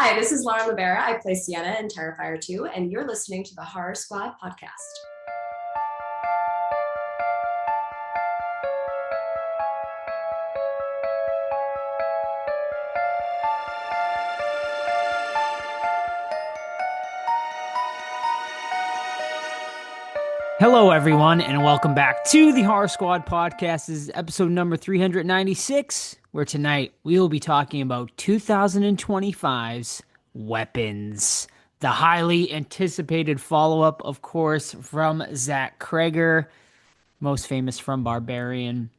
Hi, this is Lauren Rivera. I play Sienna in Terrifier 2, and you're listening to the Horror Squad podcast. Hello, everyone, and welcome back to the Horror Squad podcast. This is episode number 396, where tonight we will be talking about 2025's Weapons, the highly anticipated follow-up, of course, from Zach Cregger, most famous from Barbarian.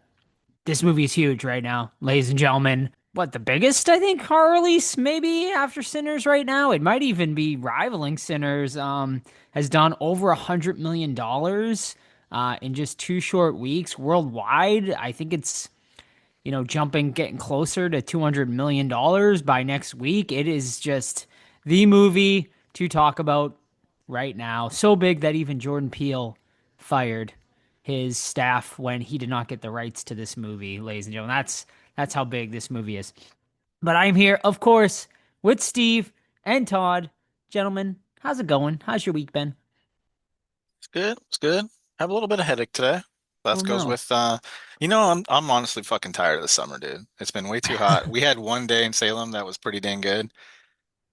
This movie is huge right now, ladies and gentlemen. What, the biggest, I think, horror release maybe after Sinners right now? It might even be rivaling Sinners. Has done over $100 million in just 2 short weeks worldwide. I think it's, getting closer to $200 million by next week. It is just the movie to talk about right now. So big that even Jordan Peele fired his staff when he did not get the rights to this movie, ladies and gentlemen. That's how big this movie is. But I'm here, of course, with Steve and Todd. Gentlemen, how's it going? How's your week been? It's good. It's good. Have a little bit of headache today. Oh That goes no. with I'm honestly fucking tired of the summer, dude. It's been way too hot. We had one day in Salem that was pretty dang good.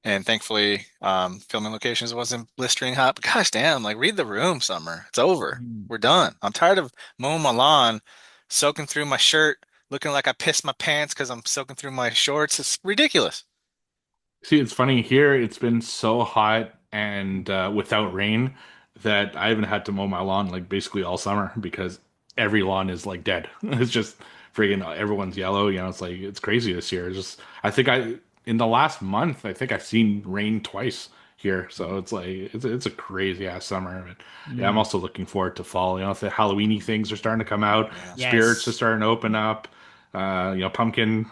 And thankfully, filming locations wasn't blistering hot. But gosh damn, like read the room, summer. It's over. Mm. We're done. I'm tired of mowing my lawn, soaking through my shirt, looking like I pissed my pants because I'm soaking through my shorts. It's ridiculous. See, it's funny here. It's been so hot and without rain that I haven't had to mow my lawn like basically all summer because every lawn is like dead. It's just freaking everyone's yellow. It's like it's crazy this year. It's just I think I in the last month I think I've seen rain twice here. So it's like it's a crazy ass summer. But yeah, I'm Mm. also looking forward to fall. The Halloweeny things are starting to come out. Yeah. Spirits are Yes. starting to open up. Pumpkin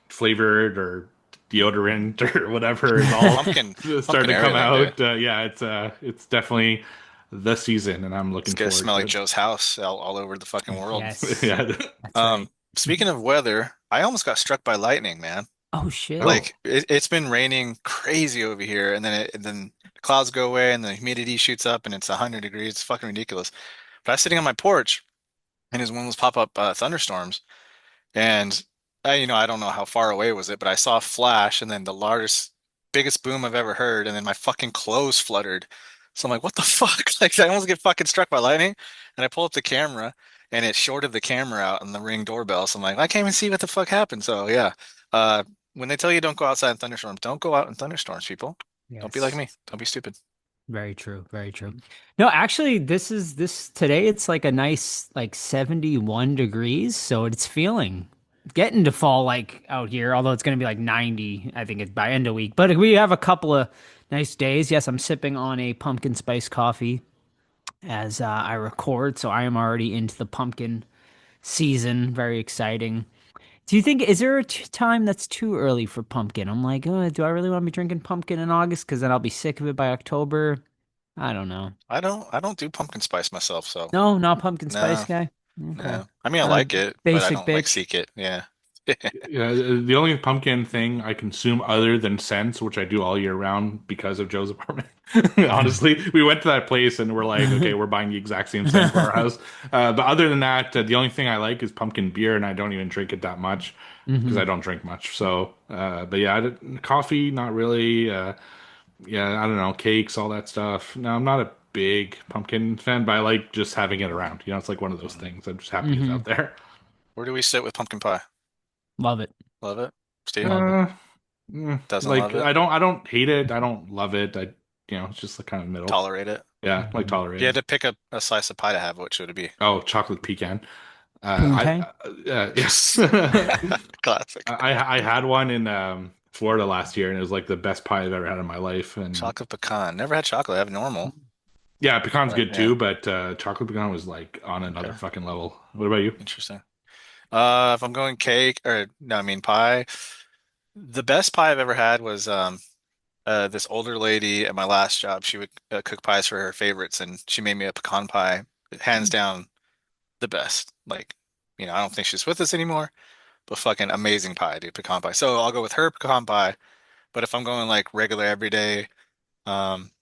flavored or deodorant or whatever is all Pumpkin, starting pumpkin to come everything, dude. out. Yeah, it's definitely the season, and I'm It's looking gonna forward smell to like it. Joe's house all over the fucking world. Yes. Yeah. That's Um, right. Speaking of weather, I almost got struck by lightning, man. Oh shit. Oh, Like it's been raining crazy over here, and then the clouds go away, and the humidity shoots up, and it's 100 degrees. It's fucking ridiculous. But I was sitting on my porch, and it was one of those pop-up thunderstorms, and I don't know how far away was it, but I saw a flash, and then the largest, biggest boom I've ever heard, and then my fucking clothes fluttered. So I'm like, what the fuck? Like I almost get fucking struck by lightning, and I pull up the camera, and it shorted the camera out on the Ring doorbell. So I'm like, I can't even see what the fuck happened. So yeah, uh, when they tell you don't go outside in thunderstorms, don't go out in thunderstorms, people. Don't be like Yes. me. Don't be stupid. Very true. Very true. No, actually, this today. It's like a nice 71 degrees, so it's feeling getting to fall like out here. Although it's going to be like 90, I think it's by end of week. But we have a couple of nice days. Yes, I'm sipping on a pumpkin spice coffee as I record, so I am already into the pumpkin season. Very exciting. Do you think is there a time that's too early for pumpkin? I'm like, oh, do I really want to be drinking pumpkin in August? Because then I'll be sick of it by October. I don't know. I don't do pumpkin spice myself, so No, not pumpkin spice no, guy. Okay. no. I mean, I Uh, like it, but I Basic don't like bitch. seek it. Yeah. yeah. The only pumpkin thing I consume other than scents, which I do all year round because of Joe's apartment. Honestly, we went to that place and we're like, okay, we're buying the exact same scent for our house. But other than that, the only thing I like is pumpkin beer, and I don't even drink it that much because Hmm. I don't drink much. So, but yeah, coffee, not really. Yeah, I don't know, cakes, all that stuff. No, I'm not a big pumpkin fan, but I like just having it around. It's like one of those Mhm. things. I'm just happy it's Hmm. out there. Where do we sit with pumpkin pie? Love it. Love it. Steve Love it. Uh, doesn't like love it. I don't hate it. I don't love it. It's just like kind of middle. Tolerate it. Yeah, like Hmm. If you had tolerated. to pick a slice of pie to have, what should it be? Oh, chocolate pecan. Poontang. Yes. Classic. I had one in Florida last year, and it was like the best pie I've ever had in my life. And Chocolate pecan. Never had chocolate. I have normal. yeah, pecan's But good yeah. too, but chocolate pecan was like on another Okay. fucking level. What about you? Interesting. If I'm going cake or no, I mean pie, the best pie I've ever had was this older lady at my last job. She would cook pies for her favorites, and she made me a pecan pie. Hands down, the best. Like, I don't think she's with us anymore, but fucking amazing pie, dude. Pecan pie. So I'll go with her pecan pie. But if I'm going like regular everyday,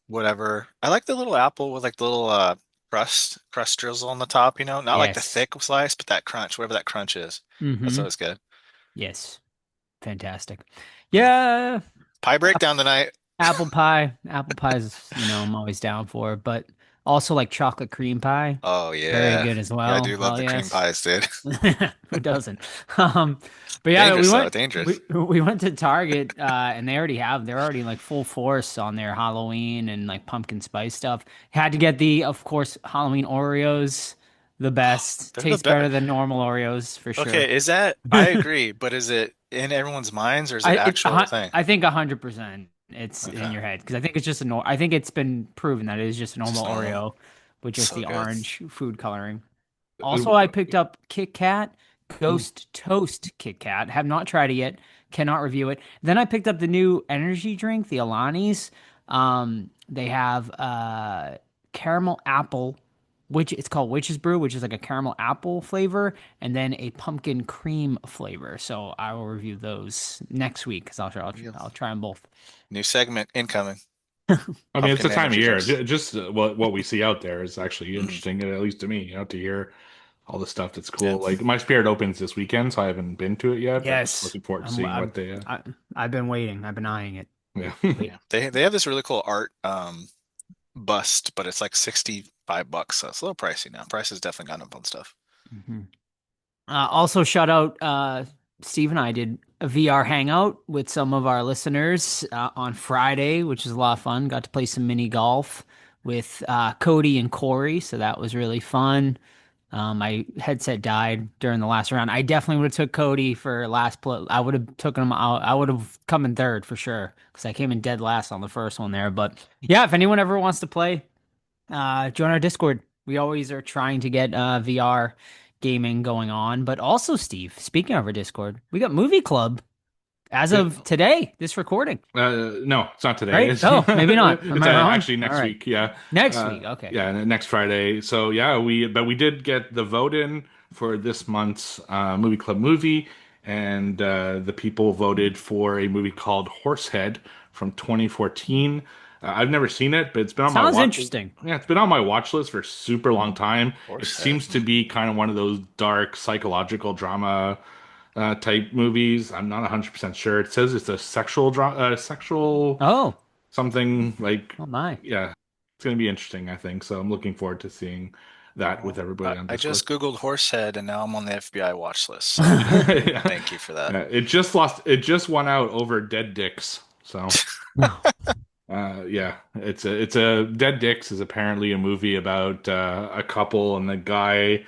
whatever, I like the little apple with like the little crust drizzle on the top, not like the Yes. thick slice, but that crunch, whatever that crunch is. That's Mm-hmm. always good. Yes. Fantastic. Yeah. Pie breakdown tonight. Apple pie. Apple pie is, I'm always down for, but also like chocolate cream pie. Oh Very yeah. good as Yeah, I well. do love Hell the cream yes. pies, dude. Who doesn't? Um, but yeah, we Dangerous though, went dangerous. we went to Target and they're already like full force on their Halloween and like pumpkin spice stuff. Had to get the, of course, Halloween Oreos, the best. They're the Tastes best. better than normal Oreos for sure. Okay, I agree, but is it in everyone's minds or is it It's actual thing? I think 100% it's in Okay. your head because I think it's just I think it's been proven that it is just a It's just normal normal. Oreo with just So the good. orange food coloring. Also, I picked up Kit Kat Ghost Toast Kit Kat. Have not tried it yet. Cannot review it. Then I picked up the new energy drink, the Alani's. They have caramel apple, which it's called Witch's Brew, which is like a caramel apple flavor, and then a pumpkin cream flavor. So I will review those next week because I'll try them both. New segment incoming. I mean, it's the Pumpkin time of energy year. drinks. Just what we see out there is actually interesting, at least to me, to hear all the stuff that's Yeah. cool. Like my Spirit opens this weekend, so I haven't been to it yet, but just Yes, looking forward to seeing what they. I've been waiting. I've been eyeing it. Yeah. Yeah. They have this really cool art bust, but it's like $65, so it's a little pricey now. Price has definitely gone up on stuff. Mhm. Also, shout out, Steve and I did a VR hangout with some of our listeners on Friday, which was a lot of fun. Got to play some mini golf with Cody and Corey, so that was really fun. My headset died during the last round. I definitely would have took Cody for last play. I would have taken him out. I would have come in third for sure because I came in dead last on the first one there. But yeah, if anyone ever wants to play, join our Discord. We always are trying to get VR gaming going on. But also, Steve, speaking of our Discord, we got Movie Club as Yeah. of today, this recording. No, it's not today. Right? Oh, maybe not. Am It's I wrong? actually next All right. week. Yeah, Next week. Okay. Yeah, next Friday. So yeah, we did get the vote in for this month's movie club movie, and the people voted for a movie called Horsehead from 2014. I've never seen it, but it's been on my Sounds watch. interesting. Yeah, it's been on my watch list for a super long time. It Horsehead. seems to be kind of one of those dark psychological drama type movies. I'm not 100% sure. It says it's a sexual Oh, something like, oh my. yeah, it's going to be interesting, I think. So I'm looking forward to seeing that with everybody on I just Discord. Googled Horsehead and now I'm on the FBI watch list. So Yeah. thank you for that. Yeah, it just won out over Dead Dicks. So yeah, it's a Dead Dicks is apparently a movie about a couple, and the guy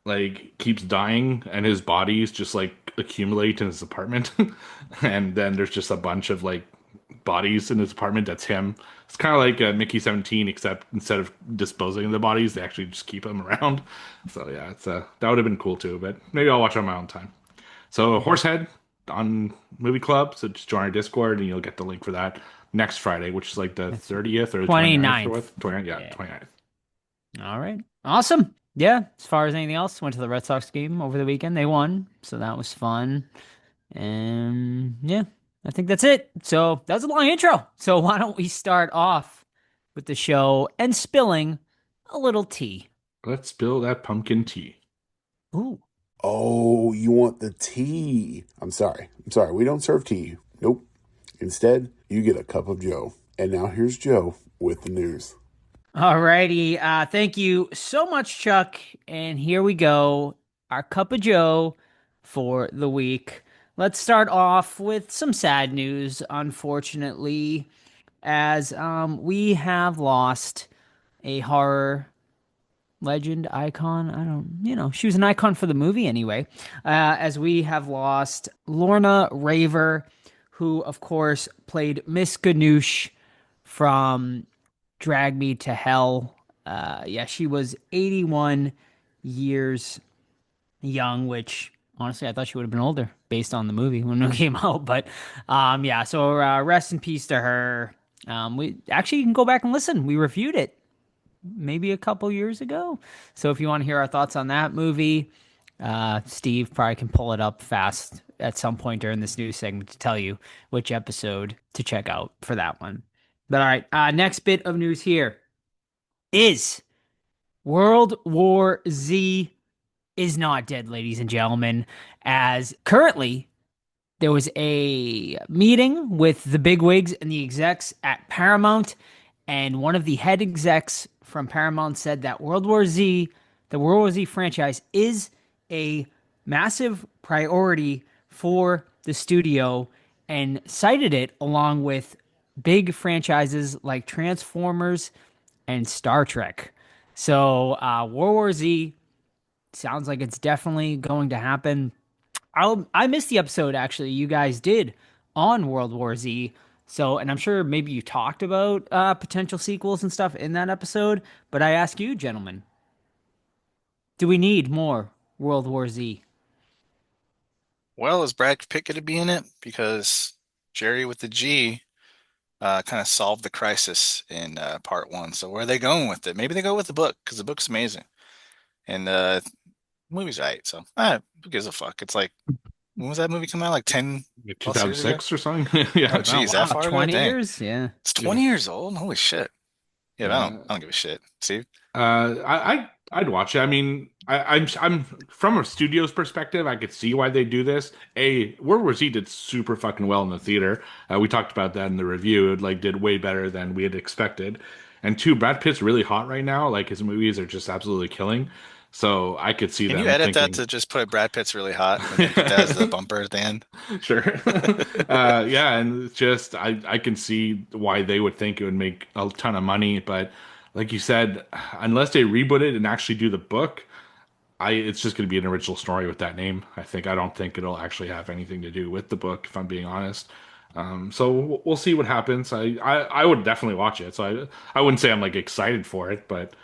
like keeps dying and his bodies just like accumulate in his apartment. And then there's just a bunch of like bodies in his apartment that's him. It's kind of like Mickey 17, except instead of disposing of the bodies, they actually just keep them around. So yeah, it's that would have been cool too, but maybe I'll watch it on my own time. So Horsehead on Movie Club, so just join our Discord and you'll get the link for that next Friday, which is like the 30th or the 29th. 29th. 29th, yeah, Yeah. 29th. All right. Awesome. Yeah. As far as anything else, went to the Red Sox game over the weekend. They won. So that was fun. And yeah, I think that's it. So that was a long intro. So why don't we start off with the show and spilling a little tea? Let's spill that pumpkin tea. Ooh. Oh, you want the tea? I'm sorry. We don't serve tea. Nope. Instead, you get a cup of Joe. And now here's Joe with the news. Alrighty. Thank you so much, Chuck. And here we go. Our cup of Joe for the week. Let's start off with some sad news, unfortunately, as we have lost a horror legend, icon. I don't, she was an icon for the movie anyway. As we have lost Lorna Raver, who, of course, played Miss Ganoush from Drag Me to Hell. Yeah, she was 81 years young, which honestly I thought she would have been older based on the movie when it came out. But yeah, so rest in peace to her. We actually, you can go back and listen. We reviewed it maybe a couple years ago. So if you want to hear our thoughts on that movie, Steve probably can pull it up fast at some point during this news segment to tell you which episode to check out for that one. But all right, next bit of news here is World War Z is not dead, ladies and gentlemen, as currently there was a meeting with the bigwigs and the execs at Paramount, and one of the head execs from Paramount said that World War Z, the World War Z franchise, is a massive priority for the studio and cited it along with big franchises like Transformers and Star Trek. So World War Z sounds like it's definitely going to happen. I missed the episode actually you guys did on World War Z. So, and I'm sure maybe you talked about potential sequels and stuff in that episode, but I ask you, gentlemen, do we need more World War Z? Well, is Brad Pitt going to be in it? Because Jerry with the G kind of solved the crisis in part one. So where are they going with it? Maybe they go with the book because the book's amazing. And the movie's right. So who gives a fuck? It's like, when was that movie come out? Like 10 plus years ago? 2006 or something. Yeah. Oh, geez, that far ago? 20 Dang. years? Yeah. It's 20 years old? Holy shit. Yeah, I don't give a shit. See? I'd watch it. I mean, I'm from a studio's perspective, I could see why they do this. World War Z did super fucking well in the theater. We talked about that in the review. It like did way better than we had expected. And two, Brad Pitt's really hot right now. Like his movies are just absolutely killing. So I could see Can them you edit thinking, that to just put Brad Pitt's really hot and then put that as the bumper at the end? Sure. Yeah, and it's just I can see why they would think it would make a ton of money, but like you said, unless they reboot it and actually do the book, it's just going to be an original story with that name. I don't think it'll actually have anything to do with the book, if I'm being honest. So we'll see what happens. I would definitely watch it. So I wouldn't say I'm like excited for it, but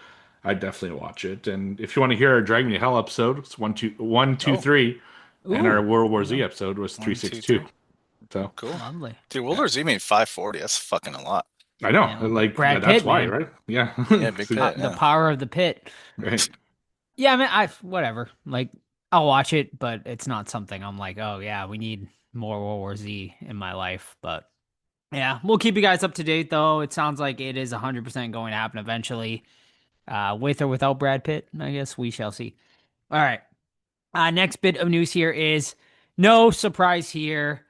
I'd definitely watch it. And if you want to hear our Drag Me to Hell episode, it's 1, 2, 3, and our World War Z episode was 362. So Cool. Lovely. Dude, World War Z made 540. That's fucking a lot. I know, Yeah, like Brad that's Pitt, why, man. right? Yeah, Yeah, big Pitt. The Yeah. power of the pit. Right. Yeah, I mean, whatever. Like, I'll watch it, but it's not something I'm like, oh yeah, we need more World War Z in my life. But yeah, we'll keep you guys up to date, though. It sounds like it is 100% going to happen eventually, with or without Brad Pitt. I guess we shall see. All right. Next bit of news here is no surprise here.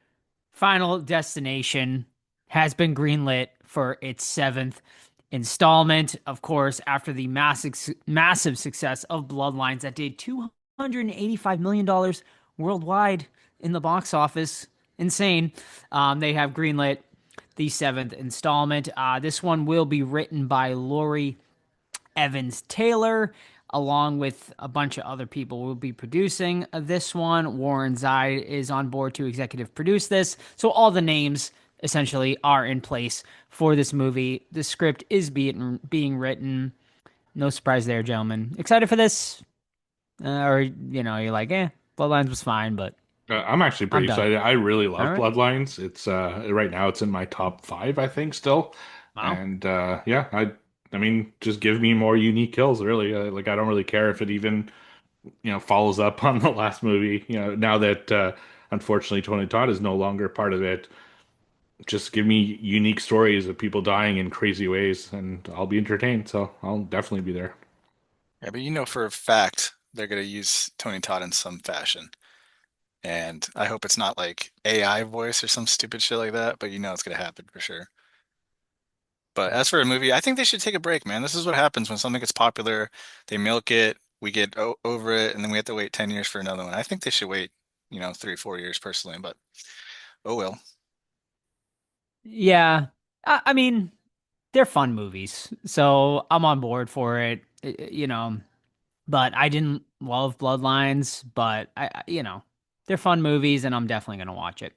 Final Destination has been greenlit for its 7th installment. Of course, after the massive success of Bloodlines that did $285 million worldwide in the box office. Insane. They have greenlit the 7th installment. This one will be written by Laurie Evans Taylor, along with a bunch of other people. Will be producing this one. Warren Zide is on board to executive produce this. So all the names essentially are in place for this movie. The script is being written. No surprise there, gentlemen. Excited for this? Or, you're like, Bloodlines was fine, but I'm actually pretty I'm done. excited. I really love All right. Bloodlines. It's right now it's in my top 5, I think, still. Wow. And yeah, I mean, just give me more unique kills, really. Like I don't really care if it even follows up on the last movie. Now that unfortunately Tony Todd is no longer part of it, just give me unique stories of people dying in crazy ways, and I'll be entertained. So I'll definitely be there. Yeah, but for a fact they're going to use Tony Todd in some fashion. And I hope it's not like AI voice or some stupid shit like that, but it's going to happen for sure. But as for a movie, I think they should take a break, man. This is what happens when something gets popular. They milk it, we get over it, and then we have to wait 10 years for another one. I think they should wait, 3-4 years personally, but oh well. Yeah. I mean, they're fun movies, so I'm on board for it, but I didn't love Bloodlines, but they're fun movies and I'm definitely going to watch it.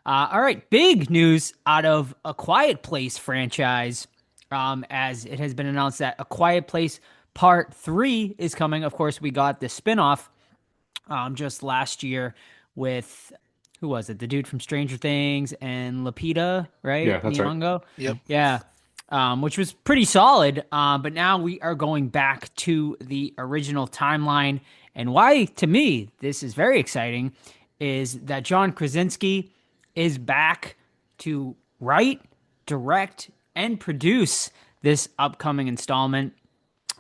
All right, big news out of A Quiet Place franchise, as it has been announced that A Quiet Place Part 3 is coming. Of course, we got the spinoff just last year with, who was it? The dude from Stranger Things and Lupita, right? Yeah, that's right. Nyong'o? Yep. Yeah, which was pretty solid. But now we are going back to the original timeline. And why, to me, this is very exciting is that John Krasinski is back to write, direct, and produce this upcoming installment.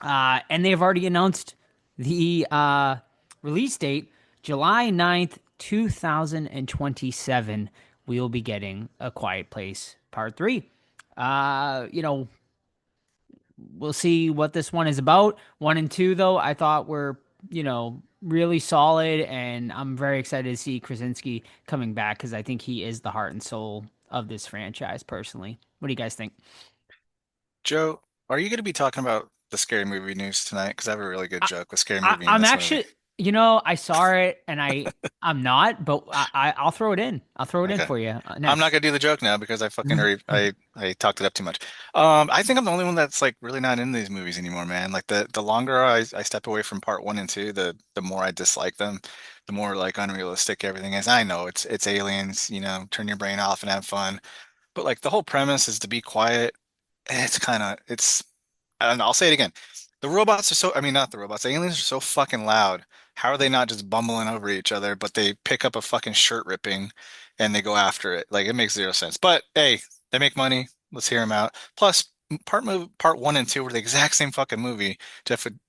And they've already announced the release date, July 9th, 2027. We will be getting A Quiet Place Part 3. We'll see what this one is about. 1 and 2, though, I thought were, really solid, and I'm very excited to see Krasinski coming back because I think he is the heart and soul of this franchise, personally. What do you guys think? Joe, are you going to be talking about the scary movie news tonight? Because I have a really good joke with scary I, movie in I'm this actually, movie. I saw it and I'm not, but I'll throw it in. I'll throw it in Okay. for you I'm next. not gonna do the joke now because I fucking already I talked it up too much. I think I'm the only one that's like really not in these movies anymore, man. Like the longer I step away from part one and two, the more I dislike them, the more like unrealistic everything is. I know it's aliens, turn your brain off and have fun. But like the whole premise is to be quiet. It's and I'll say it again. The robots are so, I mean, not the robots, the aliens are so fucking loud. How are they not just bumbling over each other, but they pick up a fucking shirt ripping and they go after it? Like it makes zero sense. But hey, they make money. Let's hear them out. Plus, part one and two were the exact same fucking movie,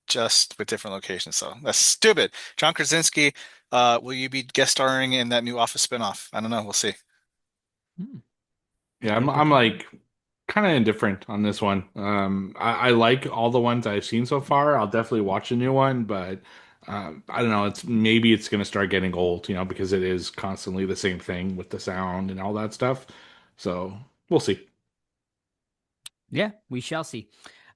just with different locations. So that's stupid. John Krasinski, will you be guest starring in that new Office spinoff? I don't know. We'll see. Hmm. Yeah, I'm like kind of indifferent on this one. I like all the ones I've seen so far. I'll definitely watch a new one, but I don't know. Maybe it's gonna start getting old, because it is constantly the same thing with the sound and all that stuff. So we'll see. Yeah, we shall see.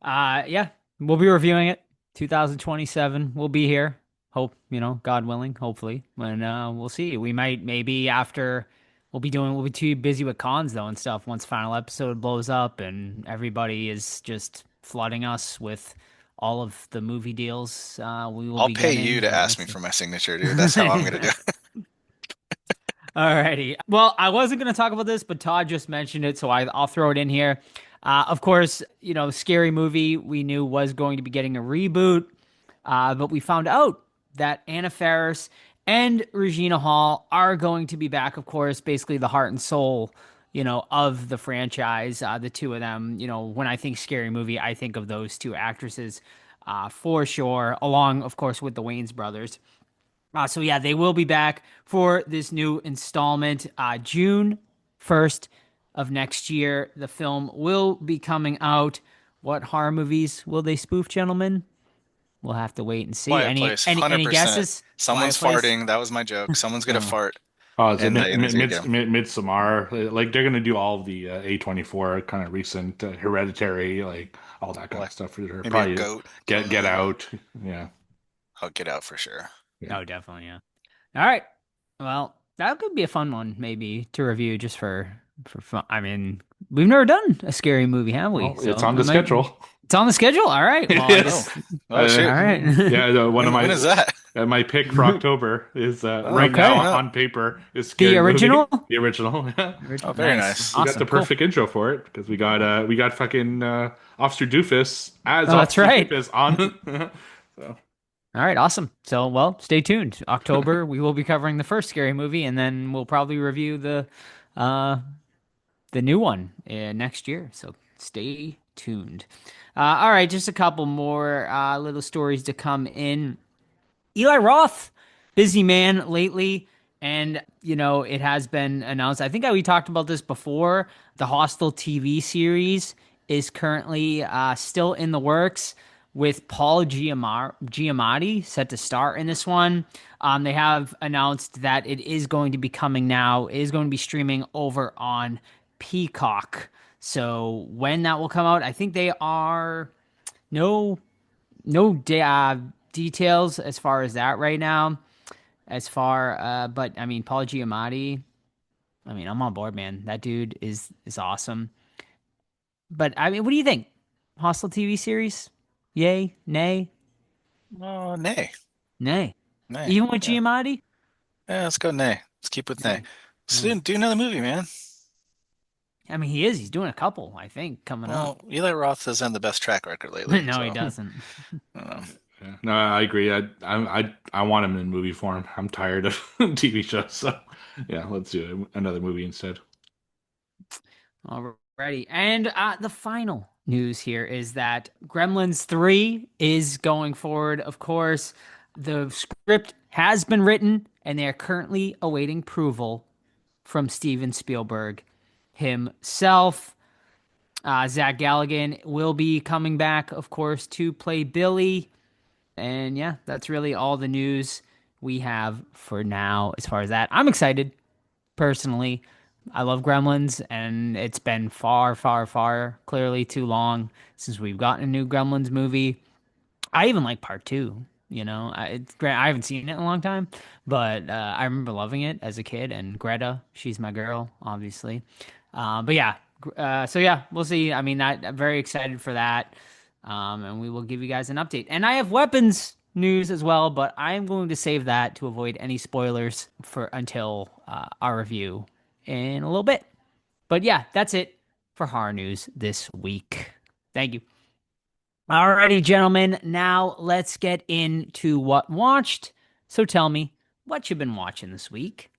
Yeah, we'll be reviewing it. 2027. We'll be here. Hope, God willing, hopefully. And we'll see. We might maybe after we'll be too busy with cons though and stuff once final episode blows up and everybody is just flooding us with all of the movie deals we will I'll be pay getting. you to ask me for my signature, dude. That's how I'm gonna do it. Alrighty. Well, I wasn't going to talk about this, but Todd just mentioned it, so I'll throw it in here. Of course, Scary Movie we knew was going to be getting a reboot, but we found out that Anna Faris and Regina Hall are going to be back. Of course, basically the heart and soul, of the franchise. The two of them. When I think Scary Movie, I think of those two actresses, for sure. Along, of course, with the Wayans brothers. So yeah, they will be back for this new installment, June 1st of next year. The film will be coming out. What horror movies will they spoof, gentlemen? We'll have to wait and see. Quiet Place, Any 100%. guesses? Someone's Quiet Place? farting. That was my joke. Someone's gonna Oh, fart, Oh, is it and the aliens are gonna go. Midsommar? Like they're gonna do all of the A24 kind of recent Hereditary, like all that kind Like of stuff for her. maybe a Probably goat. get out. Yeah. I'll get out for sure. oh, definitely, yeah. All right. Well, that could be a fun one, maybe to review just for fun. I mean, we've never done a scary movie, have we? Well, So it's on the schedule. It's on the schedule. All right. Well, I It guess. is. Oh Uh, shit! All right. Yeah, one of When my is that? my pick for October is right Okay. now on paper is The Scary Movie. original? The original. Yeah. Oh, very nice. We got Awesome. the Cool. perfect intro for it because we got fucking Officer Doofus as Oh, that's Officer right. Doofus on. So All right, awesome. So, well, stay tuned. October, we will be covering the first Scary Movie, and then we'll probably review the new one next year. So, stay tuned. All right, just a couple more little stories to come in. Eli Roth, busy man lately, and it has been announced. I think we talked about this before. The Hostel TV series is currently still in the works, with Paul Giamatti set to star in this one. They have announced that it is going to be coming now. It is going to be streaming over on Peacock. So when that will come out, I think they are no details as far as that right now. But I mean, Paul Giamatti. I mean, I'm on board, man. That dude is awesome. But I mean, what do you think? Hostel TV series? Yay? Nay? Oh, nay, Nay. nay. Even with Yeah. Giamatti? Yeah, let's go nay. Let's keep with nay. Let's Yeah. do another movie, man. I mean, he is. He's doing a couple, I think, coming Well, Eli Roth doesn't have the best track record lately. up. No, he so, doesn't. I don't know. Yeah. No, I agree. I want him in movie form. I'm tired of TV shows. So yeah, let's do another movie instead. Alrighty. And the final news here is that Gremlins 3 is going forward. Of course, the script has been written and they are currently awaiting approval from Steven Spielberg himself. Zach Galligan will be coming back, of course, to play Billy. And yeah, that's really all the news we have for now as far as that. I'm excited, personally. I love Gremlins, and it's been far, far, far, clearly too long since we've gotten a new Gremlins movie. I even like part two. I haven't seen it in a long time, but I remember loving it as a kid. And Greta, she's my girl, obviously. But yeah, so yeah, we'll see. I mean, I'm very excited for that, and we will give you guys an update. And I have weapons news as well, but I am going to save that to avoid any spoilers for until our review in a little bit. But yeah, that's it for horror news this week. Thank you. Alrighty, gentlemen, now let's get into what watched. So tell me what you've been watching this week.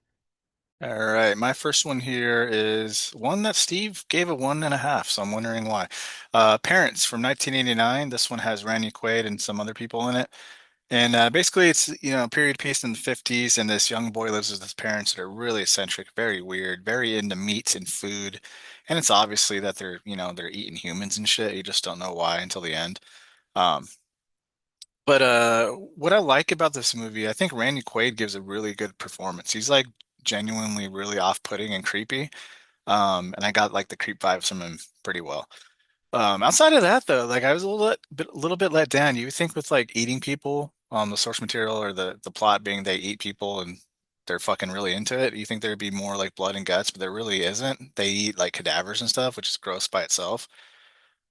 All right, my first one here is one that Steve gave a 1.5, so I'm wondering why. Parents from 1989. This one has Randy Quaid and some other people in it. And basically, it's a period piece in the 50s, and this young boy lives with his parents that are really eccentric, very weird, very into meat and food. And it's obviously that they're eating humans and shit. You just don't know why until the end. Um, but what I like about this movie, I think Randy Quaid gives a really good performance. He's like genuinely really off-putting and creepy. And I got like the creep vibes from him pretty well. Outside of that though, like I was a little bit let down. You would think with like eating people on the source material or the plot being they eat people and they're fucking really into it, you think there'd be more like blood and guts, but there really isn't. They eat like cadavers and stuff, which is gross by itself.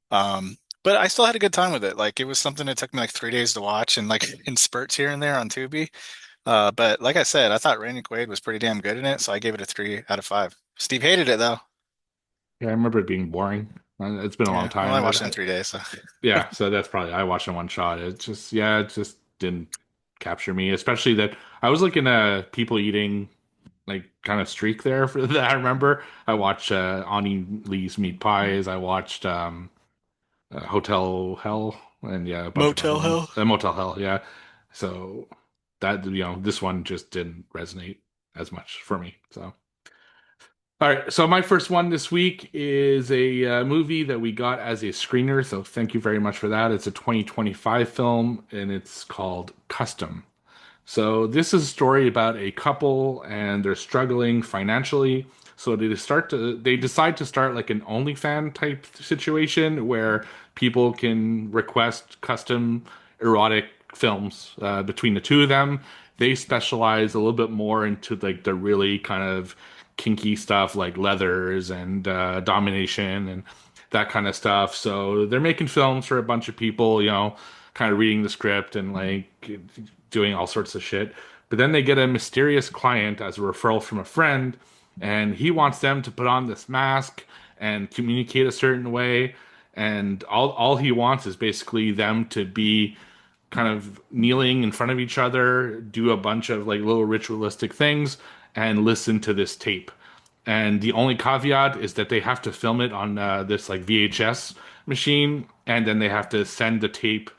But I still had a good time with it. Like it was something that took me like 3 days to watch and like in spurts here and there on Tubi. But like I said, I thought Randy Quaid was pretty damn good in it, so I gave it a 3 out of 5. Steve hated it though. Yeah, I remember it being boring. It's been a long Yeah, well, time. I watched it in 3 days, so. Yeah, so that's probably I watched it in one shot. It just didn't capture me, especially that I was looking at people eating like kind of streak there for that. I remember I watched Ani Lee's Meat Pies. I watched Hotel Hell and yeah, a bunch of other Motel ones. Hell. Motel Hell, yeah. So that this one just didn't resonate as much for me. So. All right, so my first one this week is a movie that we got as a screener, so thank you very much for that. It's a 2025 film, and it's called Custom. So this is a story about a couple, and they're struggling financially. So they decide to start like an OnlyFans type situation where people can request custom erotic films between the two of them. They specialize a little bit more into like the really kind of kinky stuff like leathers and domination and that kind of stuff. So they're making films for a bunch of people, kind of reading the script and like doing all sorts of shit. But then they get a mysterious client as a referral from a friend, and he wants them to put on this mask and communicate a certain way. And all he wants is basically them to be kind of kneeling in front of each other, do a bunch of like little ritualistic things, and listen to this tape. And the only caveat is that they have to film it on this like VHS machine, and then they have to send the tape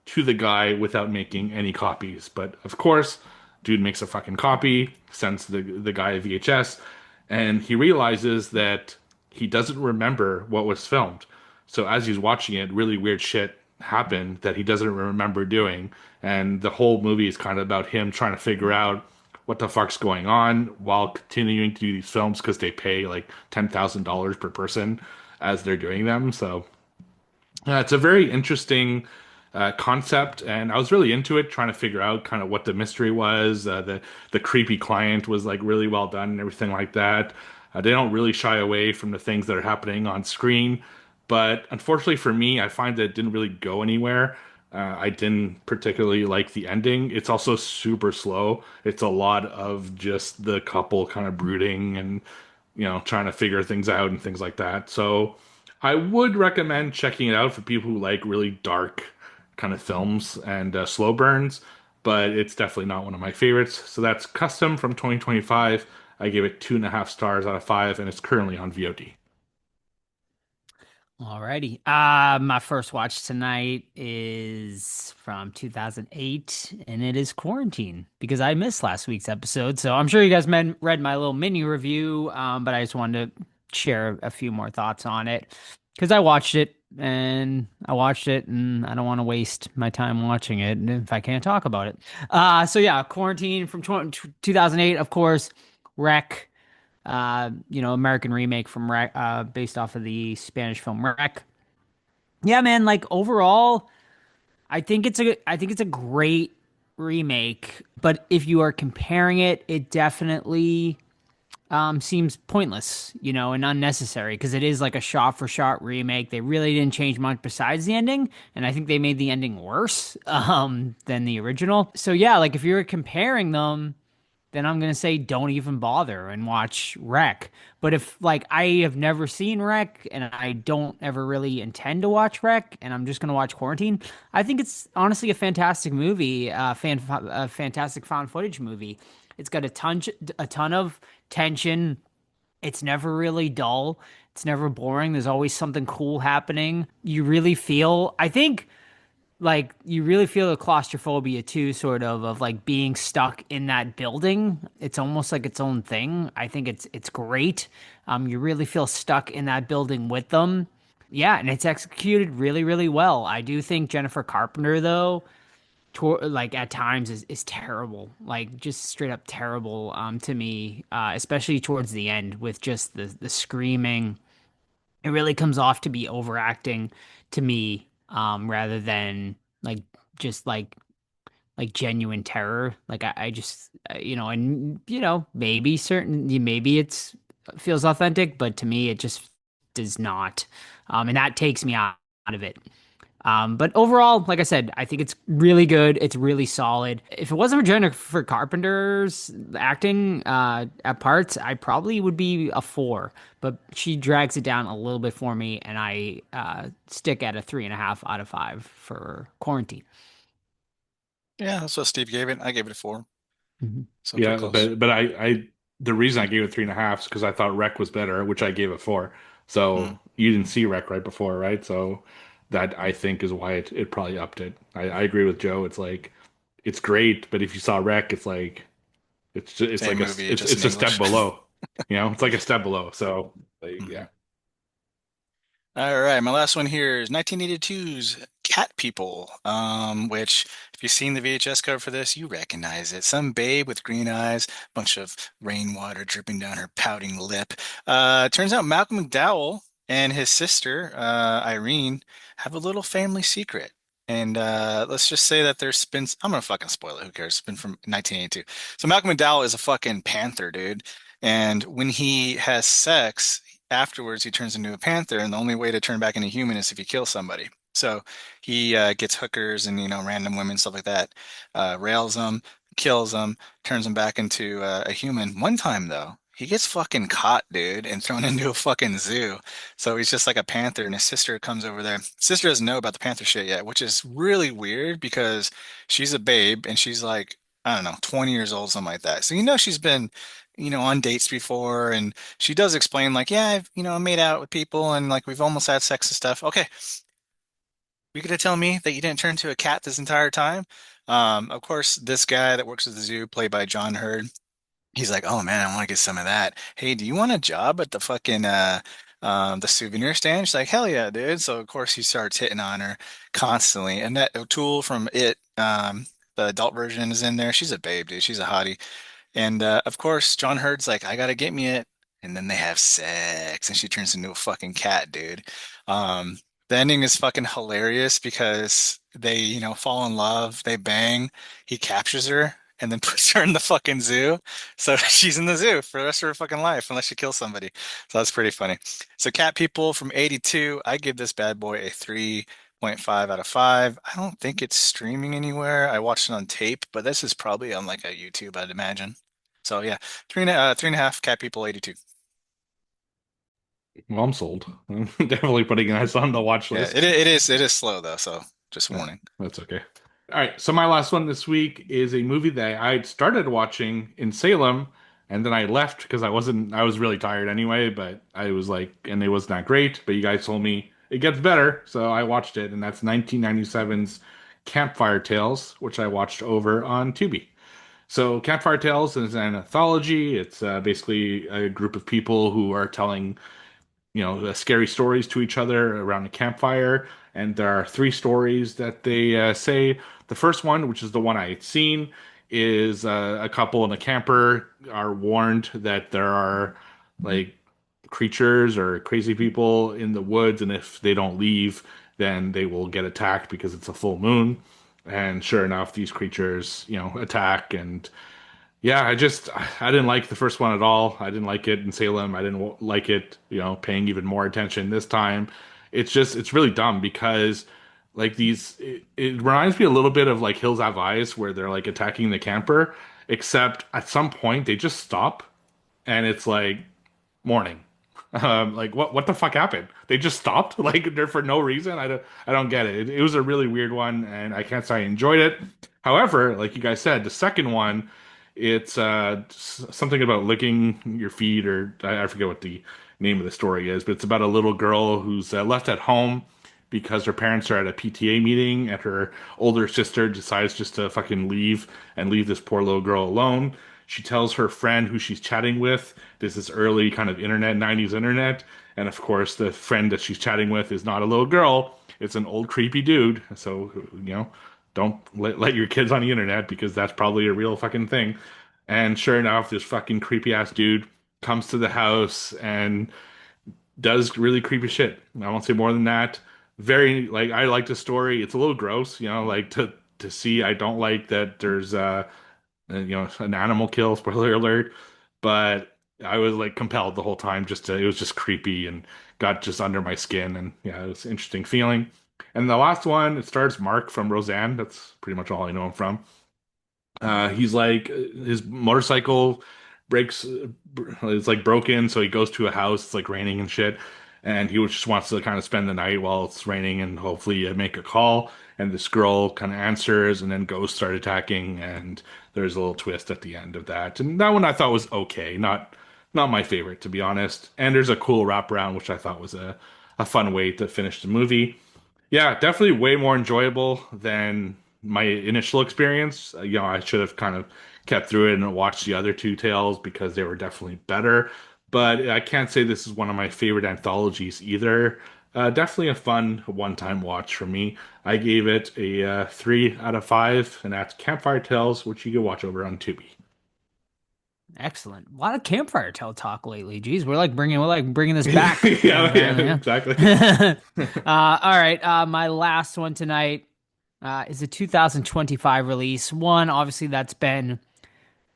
to the guy without making any copies. But of course, dude makes a fucking copy, sends the guy a VHS, and he realizes that he doesn't remember what was filmed. So as he's watching it, really weird shit happened that he doesn't remember doing. And the whole movie is kind of about him trying to figure out what the fuck's going on while continuing to do these films because they pay like $10,000 per person as they're doing them. So it's a very interesting concept, and I was really into it, trying to figure out kind of what the mystery was. The creepy client was like really well done and everything like that. They don't really shy away from the things that are happening on screen, but unfortunately for me, I find that it didn't really go anywhere. I didn't particularly like the ending. It's also super slow. It's a lot of just the couple kind of brooding and trying to figure things out and things like that. So I would recommend checking it out for people who like really dark kind of films and slow burns, but it's definitely not one of my favorites. So that's Custom from 2025. I gave it 2.5 stars out of 5, and it's currently on VOD. Alrighty. My first watch tonight is from 2008, and it is Quarantine because I missed last week's episode. So I'm sure you guys read my little mini review, but I just wanted to share a few more thoughts on it because I watched it and I don't want to waste my time watching it if I can't talk about it. So yeah, Quarantine from 2008, of course, Wreck. American remake from Wreck, based off of the Spanish film Wreck. Yeah, man, like overall, I think it's a great remake, but if you are comparing it, it definitely seems pointless, and unnecessary because it is like a shot for shot remake. They really didn't change much besides the ending, and I think they made the ending worse than the original. So yeah, like if you're comparing them, then I'm gonna say don't even bother and watch Wreck. But if like I have never seen Wreck and I don't ever really intend to watch Wreck and I'm just gonna watch Quarantine, I think it's honestly a fantastic movie, a fantastic found footage movie. It's got a ton of tension. It's never really dull. It's never boring. There's always something cool happening. I think like you really feel the claustrophobia too, sort of like being stuck in that building. It's almost like its own thing. I think it's great. You really feel stuck in that building with them. Yeah, and it's executed really, really well. I do think Jennifer Carpenter though, like at times is terrible, like just straight up terrible to me, especially towards the end with just the screaming. It really comes off to be overacting to me, rather than like just like genuine terror. Like I just and maybe it's feels authentic, but to me it just does not. And that takes me out of it. But overall, like I said, I think it's really good. It's really solid. If it wasn't for Jennifer Carpenter's acting at parts, I probably would be a 4. But she drags it down a little bit for me, and I stick at a 3.5 out of 5 for Quarantine. Yeah, that's what Steve gave it. I gave it a 4. Mhm. So pretty Yeah, close. but I the reason I gave it 3.5 is because I thought Wreck was better, which I gave it 4. Mm. So you didn't see Wreck right before, right? So that I think is why it probably upped it. I agree with Joe. It's like it's great, but if you saw Wreck, it's like it's Same like movie, just it's in a step English. below. It's like a step below. So like, Mhm. yeah. All right, my last one here is 1982's Cat People, which if you've seen the VHS cover for this, you recognize it. Some babe with green eyes, bunch of rainwater dripping down her pouting lip. Turns out Malcolm McDowell and his sister, Irene, have a little family secret. And let's just say that there's been, I'm gonna fucking spoil it, who cares? It's been from 1982. So Malcolm McDowell is a fucking panther, dude. And when he has sex, afterwards he turns into a panther, and the only way to turn back into human is if you kill somebody. So he gets hookers and random women, stuff like that, rails them, kills them, turns them back into a human. One time though, he gets fucking caught, dude, and thrown into a fucking zoo. So he's just like a panther, and his sister comes over there. Sister doesn't know about the panther shit yet, which is really weird because she's a babe and she's like, I don't know, 20 years old, something like that. So she's been, on dates before, and she does explain like, yeah, I've, made out with people and like we've almost had sex and stuff. Okay, you gonna tell me that you didn't turn into a cat this entire time? Of course, this guy that works at the zoo, played by John Hurd, he's like, oh man, I want to get some of that. Hey, do you want a job at the fucking the souvenir stand? She's like, hell yeah, dude. So of course he starts hitting on her constantly. And that O'Toole from It, the adult version is in there. She's a babe, dude. She's a hottie. And of course, John Hurd's like, I gotta get me it. And then they have sex, and she turns into a fucking cat, dude. Um, the ending is fucking hilarious because they, fall in love, they bang, he captures her, and then puts her in the fucking zoo. So she's in the zoo for the rest of her fucking life unless she kills somebody. So that's pretty funny. So Cat People from 82, I give this bad boy a 3.5 out of 5. I don't think it's streaming anywhere. I watched it on tape, but this is probably on like a YouTube, I'd imagine. So yeah, 3.5 Cat People 82. Well, I'm sold. I'm definitely putting this on the watch Yeah, list. it is slow though, so Just warning. That's okay. All right. So my last one this week is a movie that I started watching in Salem, and then I left because I was really tired anyway, but I was like, and it was not great, but you guys told me it gets better. So I watched it, and that's 1997's Campfire Tales, which I watched over on Tubi. So Campfire Tales is an anthology. It's basically a group of people who are telling scary stories to each other around a campfire. And there are three stories that they say. The first one, which is the one I had seen, is a couple in a camper are warned that there are like creatures or crazy people in the woods, and if they don't leave, then they will get attacked because it's a full moon. And sure enough, these creatures, attack. And yeah, I didn't like the first one at all. I didn't like it in Salem. I didn't like it, paying even more attention this time. It's really dumb because like it reminds me a little bit of like Hills Have Eyes where they're like attacking the camper, except at some point they just stop and it's like morning. Like what the fuck happened? They just stopped like they're for no reason. I don't get it. It was a really weird one, and I can't say I enjoyed it. However, like you guys said, the second one, it's something about licking your feet, or I forget what the name of the story is, but it's about a little girl who's left at home because her parents are at a PTA meeting, and her older sister decides just to fucking leave and leave this poor little girl alone. She tells her friend who she's chatting with, there's this early kind of internet, 90s internet. And of course, the friend that she's chatting with is not a little girl. It's an old creepy dude. So, don't let your kids on the internet because that's probably a real fucking thing. And sure enough, this fucking creepy ass dude comes to the house and does really creepy shit. I won't say more than that. Very, like, I like the story. It's a little gross, like to see. I don't like that there's an animal kill, spoiler alert, but I was like compelled the whole time it was just creepy and got just under my skin. And yeah, it was an interesting feeling. And the last one, it stars Mark from Roseanne. That's pretty much all I know him from. He's like, his motorcycle breaks, it's like broken. So he goes to a house, it's like raining and shit. And he just wants to kind of spend the night while it's raining and hopefully make a call. And this girl kind of answers, and then ghosts start attacking. And there's a little twist at the end of that. And that one I thought was okay. Not my favorite, to be honest. And there's a cool wraparound, which I thought was a fun way to finish the movie. Yeah, definitely way more enjoyable than my initial experience. I should have kind of kept through it and watched the other two tales because they were definitely better. But I can't say this is one of my favorite anthologies either. Definitely a fun one-time watch for me. I gave it a 3 out of 5, and that's Campfire Tales, which you can watch over on Tubi. Excellent. A lot of Campfire Tale talk lately. Geez, we're like bringing this back. Yeah, exactly. All right. My last one tonight is a 2025 release. One, obviously, that's been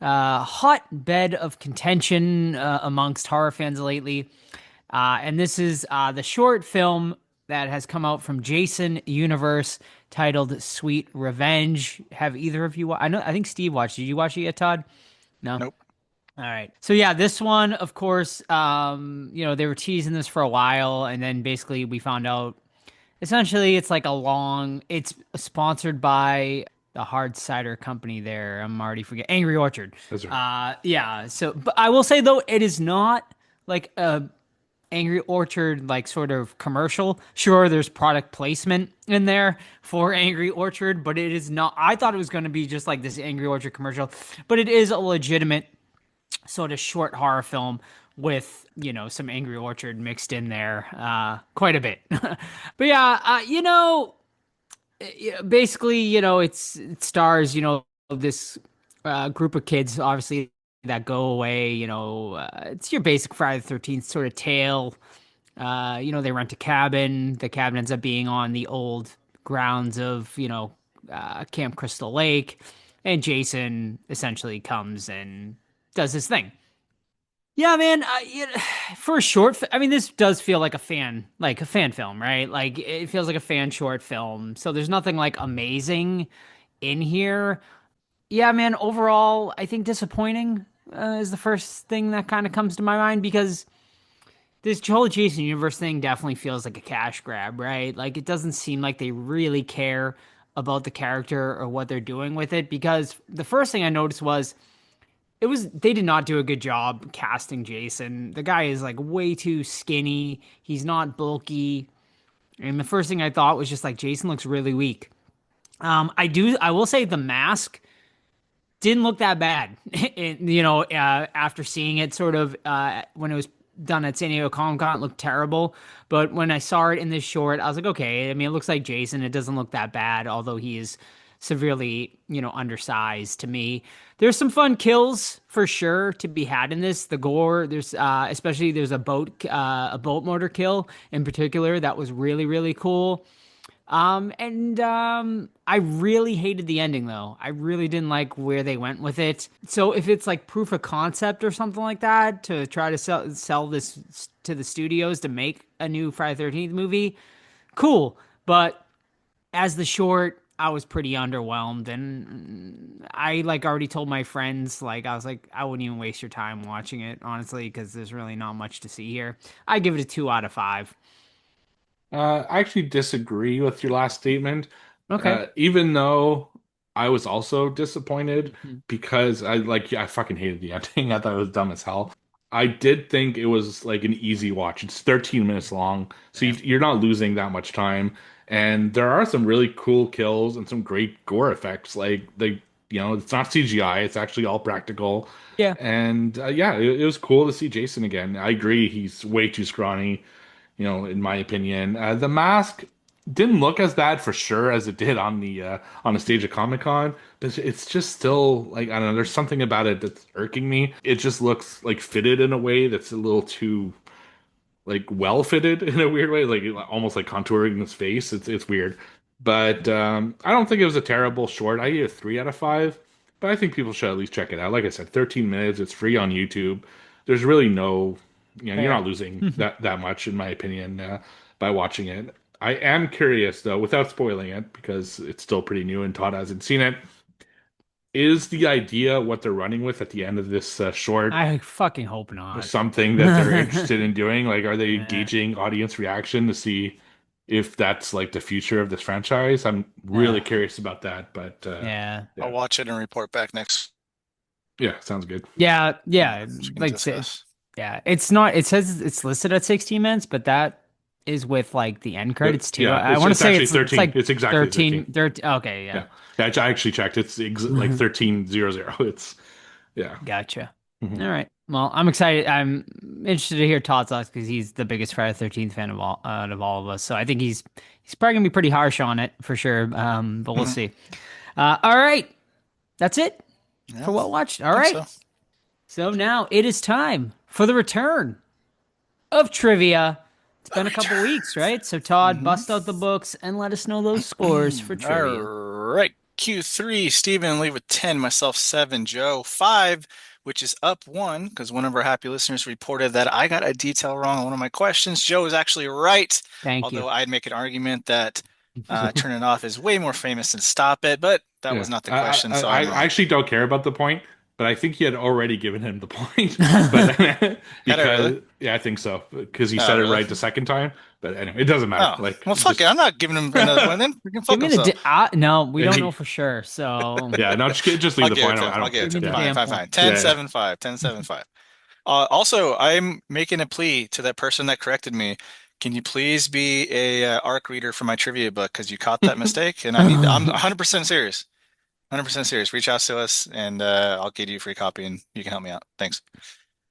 hotbed of contention amongst horror fans lately. And this is the short film that has come out from Jason Universe titled Sweet Revenge. Have either of you I think Steve watched it. Did you watch it yet, Todd? No? Nope. All right. So yeah, this one, of course, they were teasing this for a while, and then basically we found out essentially it's like it's sponsored by the hard cider company there. I'm already forgetting. Angry Orchard. That's right. Yeah. So, but I will say though, it is not like a Angry Orchard like sort of commercial. Sure, there's product placement in there for Angry Orchard, but it is not. I thought it was going to be just like this Angry Orchard commercial, but it is a legitimate sort of short horror film with some Angry Orchard mixed in there quite a bit. But yeah, basically it stars this group of kids obviously that go away. It's your basic Friday the 13th sort of tale. They rent a cabin. The cabin ends up being on the old grounds of Camp Crystal Lake, and Jason essentially comes and does his thing. Yeah, man. For a short, this does feel like a fan film, right? Like it feels like a fan short film. So there's nothing like amazing in here. Yeah, man. Overall, I think disappointing is the first thing that kind of comes to my mind because this whole Jason universe thing definitely feels like a cash grab, right? Like it doesn't seem like they really care about the character or what they're doing with it, because the first thing I noticed was they did not do a good job casting Jason. The guy is like way too skinny. He's not bulky. And the first thing I thought was just like Jason looks really weak. I will say the mask didn't look that bad. After seeing it sort of when it was done at San Diego Comic Con, it looked terrible. But when I saw it in this short, I was like, okay. I mean, it looks like Jason. It doesn't look that bad, although he is severely, undersized to me. There's some fun kills for sure to be had in this. The gore, there's especially there's a boat motor kill in particular that was really, really cool. I really hated the ending though. I really didn't like where they went with it. So if it's like proof of concept or something like that to try to sell this to the studios to make a new Friday 13th movie, cool. But as the short, I was pretty underwhelmed, and I like already told my friends, like I was like, I wouldn't even waste your time watching it, honestly, because there's really not much to see here. I give it a 2 out of 5. I actually disagree with your last statement. Okay. Even though I was also disappointed Mhm. because I fucking hated the ending. I thought it was dumb as hell. I did think it was like an easy watch. It's 13 minutes long, so you're not losing that much time. And there are some really cool kills and some great gore effects. It's not CGI; it's actually all practical. Yeah. And it was cool to see Jason again. I agree, he's way too scrawny, in my opinion. The mask didn't look as bad for sure as it did on the stage of Comic Con, but it's just still like, I don't know. There's something about it that's irking me. It just looks like fitted in a way that's a little too like well fitted in a weird way, like almost like contouring his face. It's weird, but I don't think it was a terrible short. I gave it a 3 out of 5, but I think people should at least check it out. Like I said, 13 minutes. It's free on YouTube. There's really no, you're not losing that much, in my opinion, by watching it. I am curious though, without spoiling it, because it's still pretty new and Todd hasn't seen it. Is the idea what they're running with at the end of this short I fucking hope not. something that they're interested in doing? Like, are they Yeah. gauging audience reaction to see if that's like the future of this franchise? I'm really Yeah. curious about that. But Yeah. I'll watch it and report back next. yeah, sounds good. Yeah. Yeah. We can Like, discuss. yeah. It's not, it says it's listed at 16 minutes, but that is with like the end credits too. Yeah, I want to say actually it's 13. like It's exactly 13. Okay. Yeah, Yeah. I actually checked. It's like 1300. It's Gotcha. Mhm. All right. Well, I'm excited. I'm interested to hear Todd's thoughts because he's the biggest Friday the 13th fan of all of us. So I think he's probably gonna be pretty harsh on it for sure. But we'll Mhm. see. All right. That's it Yeah, for what watched. All I right. think so. So now it is time for the return of trivia. It's been a couple weeks, right? So Todd, bust out the books and let us know those scores for trivia. All right. Q3, Stephen leave with 10, myself 7, Joe 5, which is up 1 because one of our happy listeners reported that I got a detail wrong on one of my questions. Joe is actually right, Thank although you. I'd make an argument that Turn It Off is way more famous than Stop It, but that was Yeah. not the question, so I I'm wrong. actually don't care about the point, but I think he had already given him the point. But because really? yeah, I think so, because he Oh, said it really? right the second time. But anyway, it doesn't matter. Oh, Like, well, fuck just- it. I'm not giving him another point then. We can fuck Give me the himself. no, we And don't he- know for sure. So Yeah, no, just leave I'll the give it point. to him. I don't I'll give it to Give me him. the Fine, damn fine, point. fine. 10, Yeah. 7, 5. 10, 7, 5. Also, I'm making a plea to that person that corrected me. Can you please be a ARC reader for my trivia book? Because you caught that mistake, and I'm 100% serious. 100% serious. Reach out to us, and I'll get you a free copy, and you can help me out. Thanks.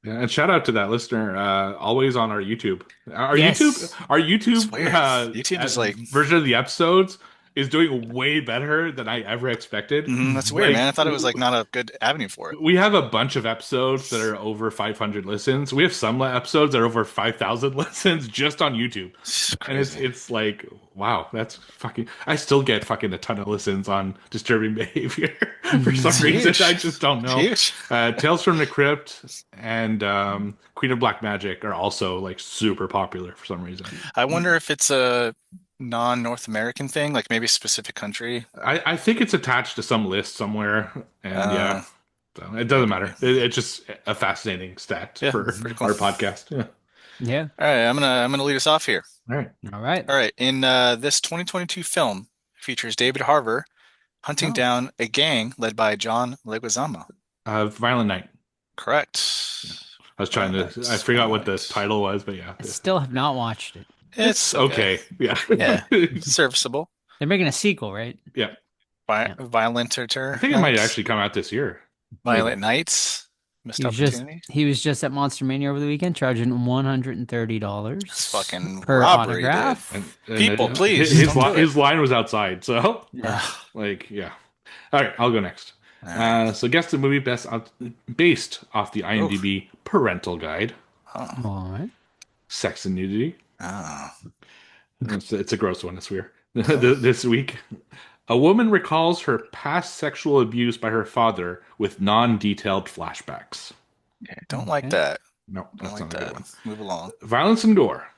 Yeah, and shout out to that listener, always on our YouTube. Our Yes. YouTube It's weird. YouTube is like- version of the episodes is doing way better than I ever expected. That's weird, Like, man. I thought it was like not a good avenue for it. We have a bunch of episodes that are over 500 listens. We have some episodes that are over 5,000 listens just on YouTube. And it's like, wow, that's fucking. I still get fucking a ton of listens on Disturbing Behavior for some It's reason. huge. I just don't know. Huge. Tales from the Crypt and Queen of Black Magic are also like super popular for some reason. I wonder if it's a non-North American thing, like maybe a specific country. I think it's attached to some list somewhere, and yeah, so it doesn't matter. It's just a fascinating stat Yeah, for pretty cool. our podcast. Yeah. Yeah. All right, I'm gonna lead us off here. All right. All right. All right, in this 2022 film features David Harbour hunting Oh. down a gang led by John Leguizamo. Violent Night. Correct. I was trying Violent to. Night. I forgot what the Violent Night. title was, but yeah, I still have not watched it. It's okay. Yeah. Yeah, serviceable. They're making a sequel, right? Yeah. Yeah. Violent I think it might actually come out this year. Violent Nights. Missed opportunity. He was just at Monster Mania over the weekend, charging $130 It's fucking per robbery, dude. autograph. And People, please, His, don't do it. his line was outside, so Yeah. like, yeah. All right, I'll go next. All right. So, guess the movie based off the IMDb parental guide. Oh. All right. Sex and nudity. Oh. It's a gross one. It's weird. This week, a woman recalls her past sexual abuse by her father with non-detailed flashbacks. Okay, don't like Okay. that. No, Don't that's like not a good that. one. Move along. Violence and gore.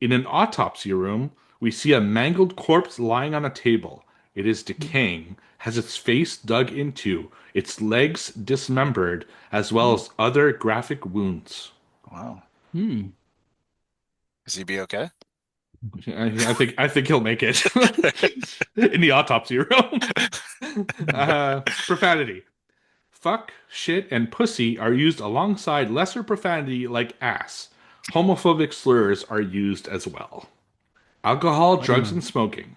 In an autopsy room, we see a mangled corpse lying on a table. It is decaying, has its face dug into, its legs dismembered, as well as other graphic wounds. Wow. Hmm. Is he be okay? I think he'll make it in the autopsy room. Profanity. Fuck, shit, and pussy are used alongside lesser profanity like ass. Homophobic slurs are used as well. Alcohol, drugs, and smoking.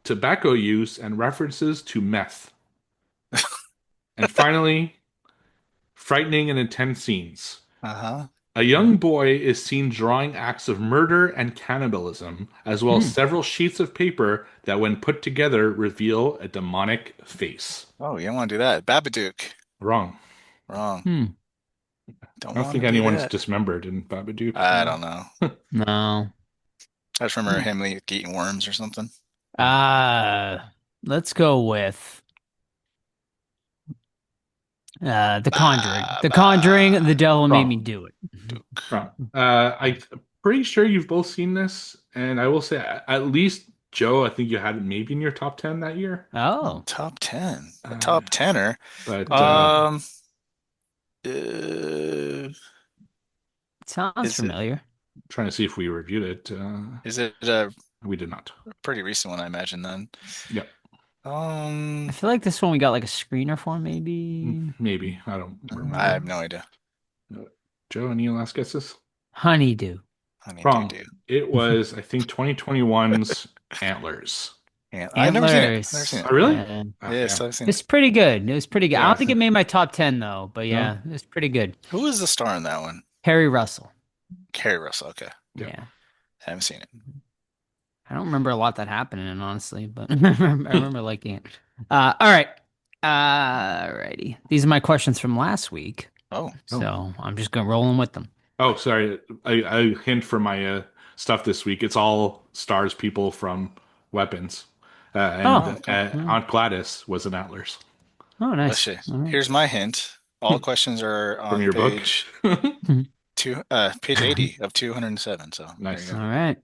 Tobacco use and references to meth. And finally, frightening and intense scenes. Uh-huh. A young boy is seen drawing acts of murder and cannibalism, as well as several sheets of paper that, when put together, reveal a demonic face. Oh, you don't want to do that. Babadook. Wrong. Wrong. Hmm. Don't I don't want think to do anyone's that. dismembered in Babadook. I don't know. No. I just remember him eating worms or something. Let's go with The Conjuring. The Conjuring, The Devil Made Me Do It. Wrong. I'm pretty sure you've both seen this, and I will say, at least Joe, I think you had it maybe in your top 10 that year. Oh. Top 10. A top 10er. But It sounds is it- familiar. trying to see if we reviewed it. Is it a We did not. pretty recent one, I imagine, then? Yep. I feel like this one we got like a screener for, maybe. Maybe. I don't remember. I have no idea. Joe, any last guesses? Honeydew. Wrong. Honeydew. It was, I think, 2021's Antlers. Yeah, I've never seen it. Antlers. Never seen it. Oh, really? Yeah. Yes, yeah. I've seen It's it. pretty good. It was pretty good. I Yeah. don't think it made my top 10 though, but yeah, it's pretty good. Who was the star in that one? Harry Russell. Carrie Russell. Okay. Yeah. Yeah. I haven't seen it. I don't remember a lot that happened in it, honestly, but I remember liking it. All right. Alrighty. These are my questions from last week. Oh. So I'm just going to roll in with them. Oh, sorry. I hint for my stuff this week. It's all stars people from Weapons. Aunt Gladys was in Antlers. Oh, Let's nice. see. All right. Here's my hint. All questions are From on your book. page page 80 of 207. So Nice. there you All go. right.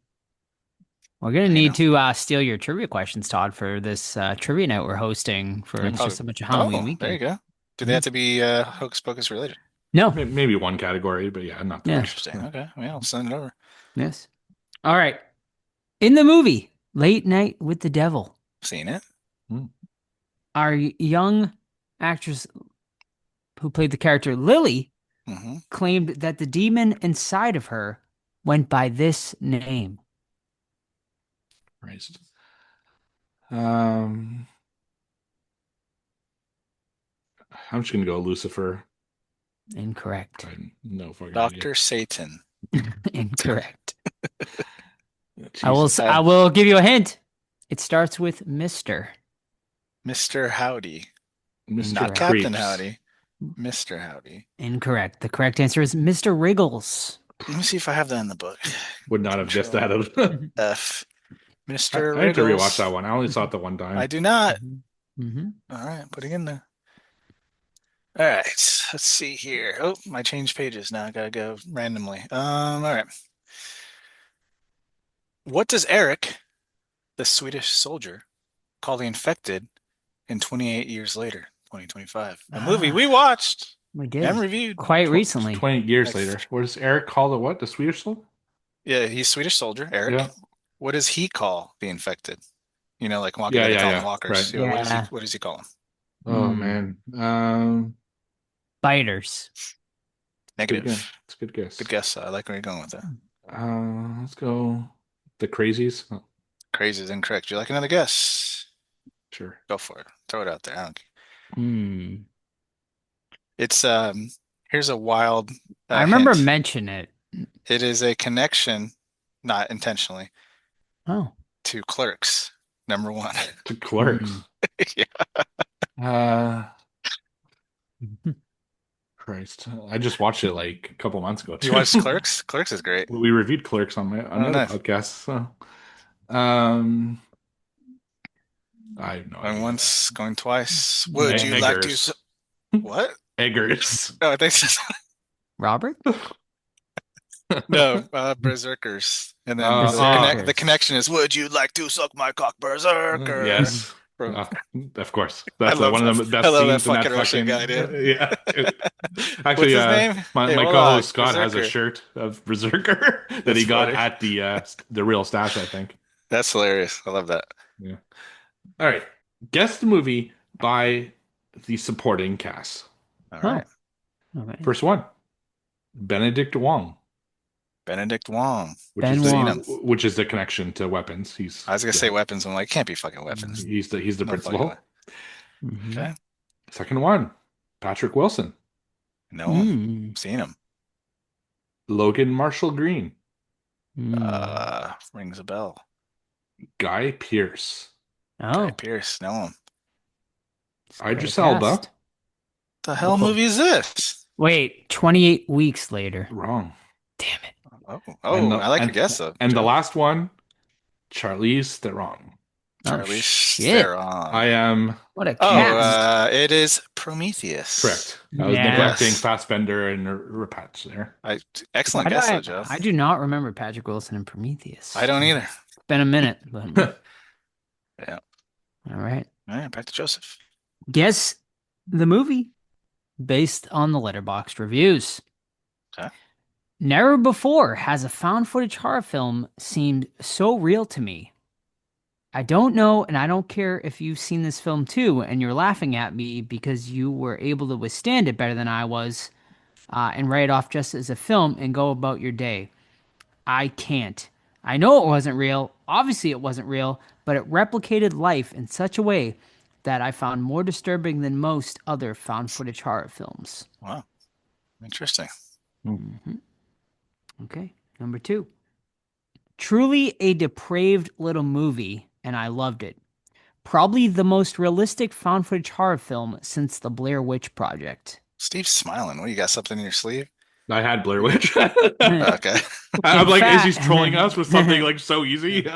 We're going to need to steal your trivia questions, Todd, for this trivia night we're hosting for Yeah, It's Just a Bunch of Oh, Halloween there you weekend. go. Do they have to be Hocus Pocus related? No. Maybe one category, but yeah, not the Yeah. rest. Interesting. Okay. Well, I'll send it over. Yes. All right. In the movie Late Night with the Devil, Seen it. our young actress who played the character Lily Mm-hmm. claimed that the demon inside of her went by this name. Christ. I'm just gonna go Lucifer. Incorrect. I have no fucking Dr. Satan. Incorrect. idea. I will give you a hint. It starts with Mr. Mr. Howdy. Mr. Not Incorrect. Captain Creeps. Howdy. Mr. Howdy. Incorrect. The correct answer is Mr. Wriggles. Let me see if I have that in the book. Would not have guessed that. F. Mr. I had to Wriggles. rewatch that one. I only saw it the one time. I do not. Mm-hmm. All right, putting in there. All right, let's see here. Oh, I changed pages now. I gotta go randomly. All right. What does Eric, the Swedish soldier, call the infected in 28 years later, 2025? A movie we watched. We did. And reviewed. Quite recently. 20 years Like, later. What does Eric call the what? The Swedish soldier? Yeah, he's Swedish soldier, Eric. Yeah. What does he call the infected? You know, like Yeah, they yeah, call yeah. them walkers. Right. Yeah. What does he call them? Oh Hmm. man. Biters. Negative. It's a good guess. Good guess. I like where you're going with that. Let's go the crazies. Oh, Crazy is incorrect. You like another guess? sure. Go for it. Throw it out there. I don't care. Hmm. It's here's a wild I remember hint. mentioning it. It is a connection, not intentionally, Oh. to Clerks, number 1. To Clerks. Yeah. Christ. I just watched it like a couple months ago. You watched Clerks? Clerks is great. We reviewed Clerks on another nice. podcast. So, I have no Going idea. once, going twice. Would you like to? What? Eggers. Oh, I think so. Robert? No, Berserkers. And then Berserkers. the connection is, would you like to suck my cock, Berserker? Yes. From- Of course. That's love one of the that- best I love scenes that in that fucking Russian guy, dude. Yeah. What's Actually, his name? my Hey, hold co-host on. Scott has a Berserker. shirt of Berserker that That's he got funny. at the real stash, I think. That's hilarious. I love that. All right. Guess the movie by the supporting cast. All Oh. right. Okay. First one, Benedict Wong, Benedict Wong. Ben Wong. which is the connection to weapons. I was gonna say weapons. I'm like, can't be fucking weapons. He's the No fucking principal. way. Mhm. Okay. Second one, Patrick Wilson, No, Mm. seen him. Logan Marshall Green, Mm. Rings a bell. Guy Pearce, Oh. Guy Pearce. Know him. it's a great Idris Elba. cast. The hell Oh. movie is this? Wait, 28 weeks later. Wrong. Damn it. And the- I like your and- guess though. And the last one, Charlize Theron. Charlie shit. Theron. I am What a cast. it is Prometheus. correct. I was Yes. neglecting Fassbender and Rapatch there. Excellent Why do guess, I, though, Joe. I do not remember Patrick Wilson and Prometheus. I don't either. It's been a minute, but Yeah. all right. All right, back to Joseph. Guess the movie based on the Letterboxd reviews. Okay. Never before has a found footage horror film seemed so real to me. I don't know, and I don't care if you've seen this film too, and you're laughing at me because you were able to withstand it better than I was, and write it off just as a film and go about your day. I can't. I know it wasn't real. Obviously, it wasn't real, but it replicated life in such a way that I found more disturbing than most other found footage horror films. Wow. Interesting. Mhm. Okay, number 2. Truly a depraved little movie, and I loved it. Probably the most realistic found footage horror film since the Blair Witch Project. Steve's smiling. What, you got something in your sleeve? I had Blair Witch. Okay. I'm like, is he fact- trolling us with something like so easy?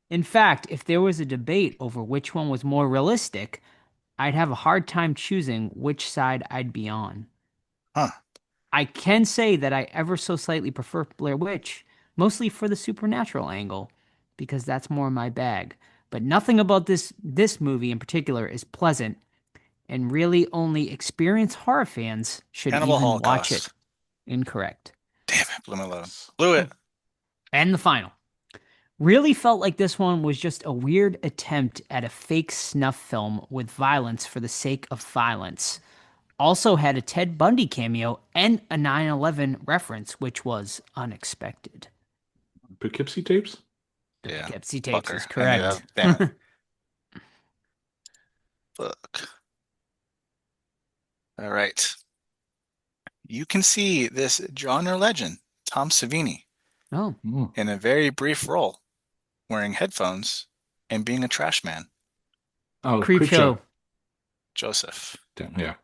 In fact, if there was a debate over which one was more realistic, I'd have a hard time choosing which side I'd be on. Huh. I can say that I ever so slightly prefer Blair Witch, mostly for the supernatural angle, because that's more my bag. But nothing about this movie in particular is pleasant, and really only experienced horror fans should Cannibal even Holocaust. watch it. Incorrect. Damn it. Blew my load. Blew it. And the final. Really felt like this one was just a weird attempt at a fake snuff film with violence for the sake of violence. Also had a Ted Bundy cameo and a 9/11 reference, which was unexpected. Poughkeepsie tapes? Yeah. Poughkeepsie Tapes Fucker. is correct. Yeah, damn it. Fuck. All right. You can see this genre legend, Tom Savini, Oh, Mm. in a very brief role, wearing headphones and being a trash man. Oh, Creep Show. Joseph. Damn, yeah.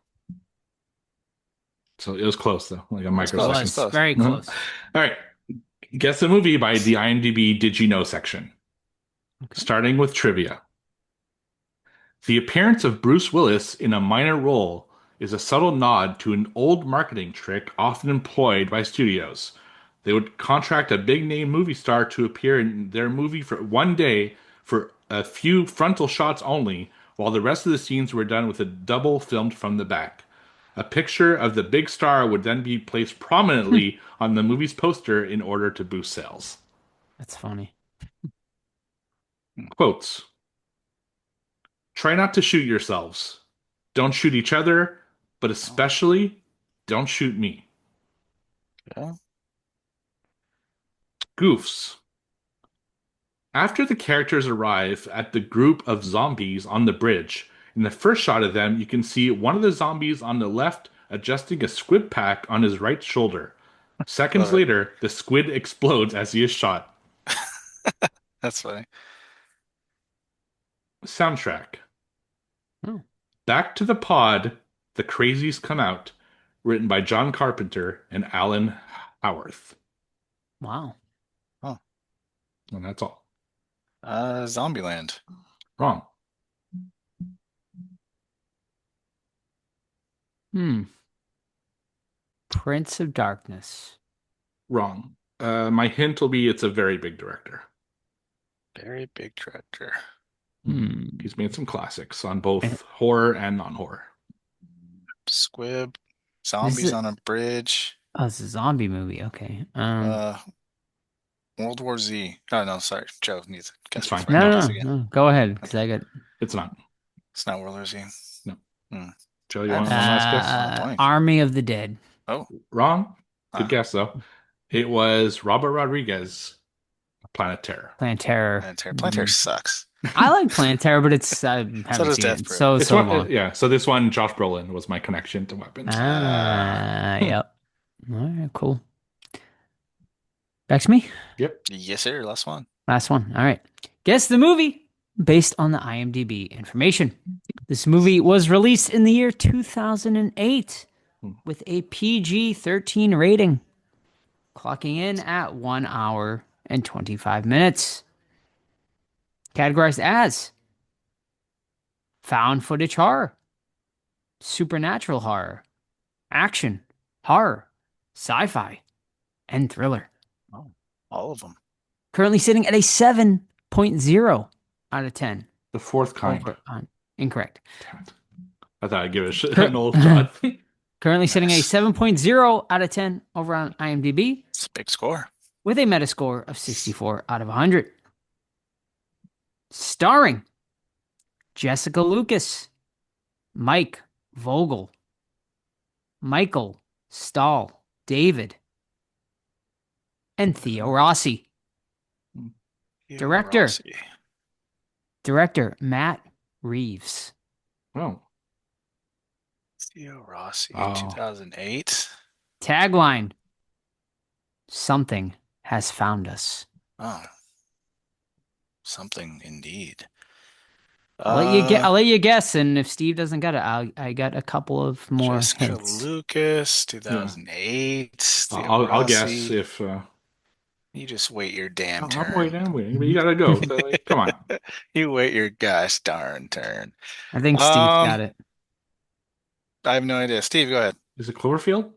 So it was close though, like a close. microsecond. Was close. very close. All right. Guess the movie by the IMDb Did You Know section. Okay. Starting with trivia. The appearance of Bruce Willis in a minor role is a subtle nod to an old marketing trick often employed by studios. They would contract a big name movie star to appear in their movie for one day for a few frontal shots only, while the rest of the scenes were done with a double filmed from the back. A picture of the big star would then be placed prominently on the movie's poster in order to boost sales. That's funny. Quotes. Try not to shoot yourselves. Don't shoot each other, but especially don't shoot me. Yeah. Goofs. After the characters arrive at the group of zombies on the bridge, in the first shot of them, you can see one of the zombies on the left adjusting a squid pack on his right shoulder. Seconds Love it. later, the squid explodes as he is shot. That's funny. Soundtrack. Oh. Back to the Pod, The Crazies Come Out, written by John Carpenter and Alan Howarth. Wow. And that's all. Zombieland. Wrong. Prince of Darkness. Wrong. My hint will be it's a very big director. Very big director. He's made some classics on both horror and non-horror. Squib. Zombies it- on a bridge. Oh, it's a zombie movie. Okay. World War Z. Oh, no, sorry. Joe needs to guess. It's fine. before I No, guess no, again. no. Go ahead, because I got It's not. It's not World War Z. Joe, you want one last guess? blank. Army of the Dead. Oh, Wrong. Good Ah. guess, though. It was Robert Rodriguez, Planet Terror. Planet Terror. Planet Terror sucks. I like Planet Terror, but it's I haven't does seen Death it. Proof. So This so one, long. yeah. So this one, Josh Brolin was my connection to weapons. Yep. All right, cool. Back to me. Yep. Yes, sir. Last one. Last one. All right. Guess the movie based on the IMDb information. This movie was released in the year 2008 with a PG-13 rating, clocking in at 1 hour and 25 minutes. Categorized as found footage horror, supernatural horror, action, horror, sci-fi, and thriller. All of them. Currently sitting at a 7.0 out of 10. The fourth kind. Incorrect. Damn it. I thought I'd give it an old shot. Currently sitting a Nice. 7.0 out of 10 over on IMDb It's a big score. with a Metascore of 64 out of 100. Starring Jessica Lucas, Mike Vogel, Michael Stahl, David, and Theo Rossi. Director. Rossi. Director Matt Reeves. Oh. Theo Rossi. Oh. 2008. Tagline: Something has found us. Oh. Something indeed. I'll let you guess, and if Steve doesn't get it, I got a couple of more Jessica hints. Lucas, 2008. Theo I'll guess Rossi. if. You just wait your damn I'm turn. waiting. But you gotta go. So, like, come on. You wait your gosh darn turn. I think Steve got it. I have no idea. Steve, go ahead. Is it Cloverfield?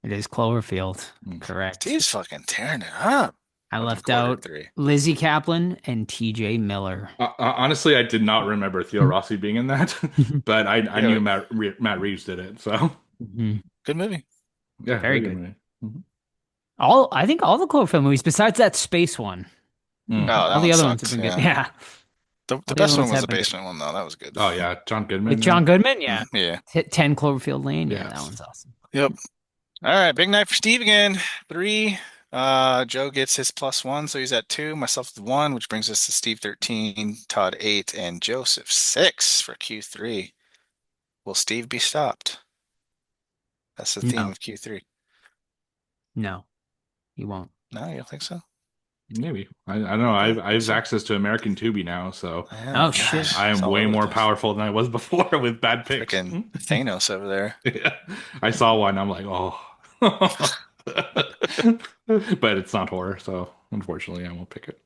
It is Cloverfield. Mm. Correct. Steve's fucking tearing it up. I left Quarter out three. Lizzie Kaplan and T.J. Miller. Honestly, I did not remember Theo Rossi being in that, but I knew Matt Reeves did it. So Mhm. Good movie. yeah, Very good. movie. Mhm. I think all the Cloverfield movies, besides that space one, Mm. Oh, that all the one other ones sucked, have been yeah. good. Yeah, The the best other one ones was have the been good. basement one, though. That was good. Oh yeah, John Goodman. with John Goodman. Yeah, Yeah. 10 Cloverfield Lane. Yeah, Yes. that one's awesome. Yep. All right. Big night for Steve again. 3. Joe gets his +1, so he's at 2. Myself with 1, which brings us to Steve 13, Todd 8, and Joseph 6 for Q3. Will Steve be stopped? That's the theme No. of Q3. No, he won't. No, you don't think so? Maybe I don't know. I have access to American Tubi now, so Oh, shit. I It's am all way over the more place. powerful than I was before with bad picks. Freaking Thanos over there. Yeah. I saw one. I'm like, oh, but it's not horror, so unfortunately, I won't pick it.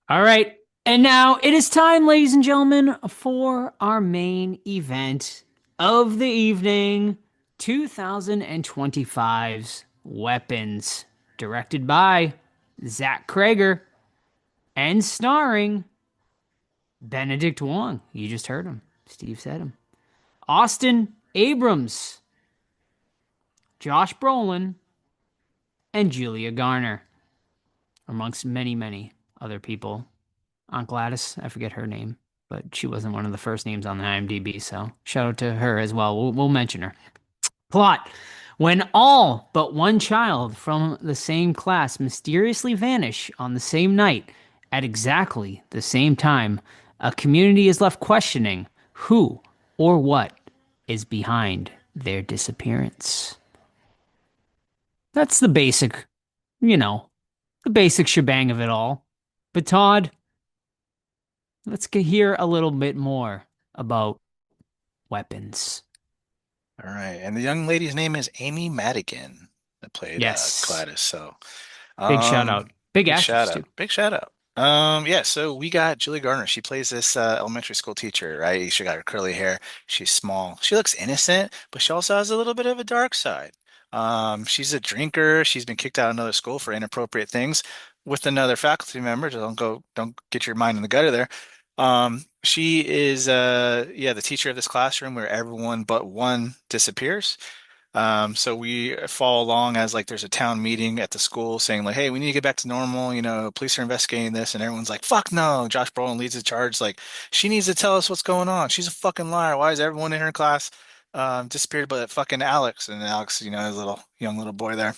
All right. And now it is time, ladies and gentlemen, for our main event of the evening 2025's Weapons, directed by Zach Krager and starring Benedict Wong. You just heard him. Steve said him. Austin Abrams, Josh Brolin, and Julia Garner, amongst many, many other people. Aunt Gladys, I forget her name, but she wasn't one of the first names on the IMDb, so shout out to her as well. We'll mention her. Plot. When all but one child from the same class mysteriously vanish on the same night at exactly the same time, a community is left questioning who or what is behind their disappearance. That's the basic, you know, the basic shebang of it all. But Todd, let's hear a little bit more about weapons. All right. And the young lady's name is Amy Madigan that played Yes. Gladys. So Big shout um out. Big big shout actress out. too. Big shout out. Yeah, so we got Julie Garner. She plays this elementary school teacher, right? She got her curly hair. She's small. She looks innocent, but she also has a little bit of a dark side. She's a drinker. She's been kicked out of another school for inappropriate things with another faculty member. Don't get your mind in the gutter there. She is yeah, the teacher of this classroom where everyone but one disappears. So we follow along as like there's a town meeting at the school saying like, hey, we need to get back to normal. Police are investigating this, and everyone's like, fuck no. Josh Brolin leads the charge. Like, she needs to tell us what's going on. She's a fucking liar. Why is everyone in her class disappeared but fucking Alex? And Alex, his little young little boy there.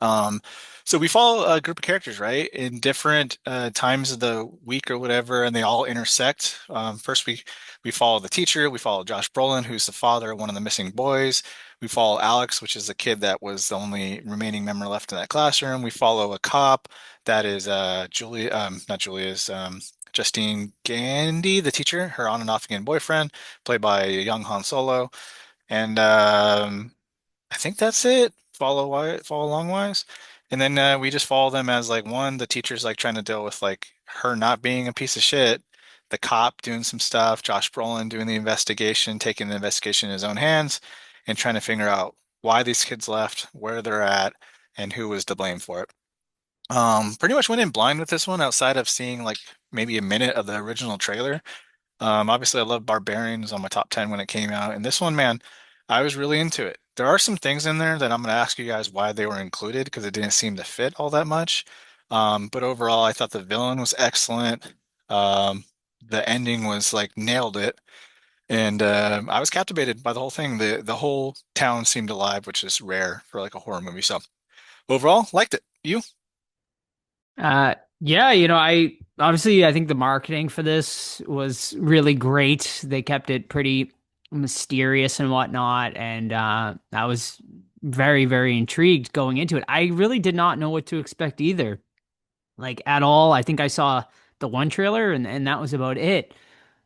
Um, so we follow a group of characters, right, in different times of the week or whatever, and they all intersect. First, we follow the teacher. We follow Josh Brolin, who's the father of one of the missing boys. We follow Alex, which is the kid that was the only remaining member left in that classroom. We follow a cop that is not Julia's, Justine Gandy, the teacher, her on and off again boyfriend, played by young Han Solo, and I think that's it. Follow along wise, and then we just follow them as like one. The teacher's like trying to deal with like her not being a piece of shit. The cop doing some stuff. Josh Brolin doing the investigation, taking the investigation in his own hands, and trying to figure out why these kids left, where they're at, and who was to blame for it. Pretty much went in blind with this one outside of seeing like maybe a minute of the original trailer. Obviously, I love Barbarians on my top 10 when it came out, and this one, man, I was really into it. There are some things in there that I'm going to ask you guys why they were included because it didn't seem to fit all that much. But overall, I thought the villain was excellent. The ending was like nailed it, and I was captivated by the whole thing. The whole town seemed alive, which is rare for like a horror movie. So overall, liked it. You? Yeah, I think the marketing for this was really great. They kept it pretty mysterious and whatnot, and I was very, very intrigued going into it. I really did not know what to expect either, like at all. I think I saw the one trailer, and that was about it.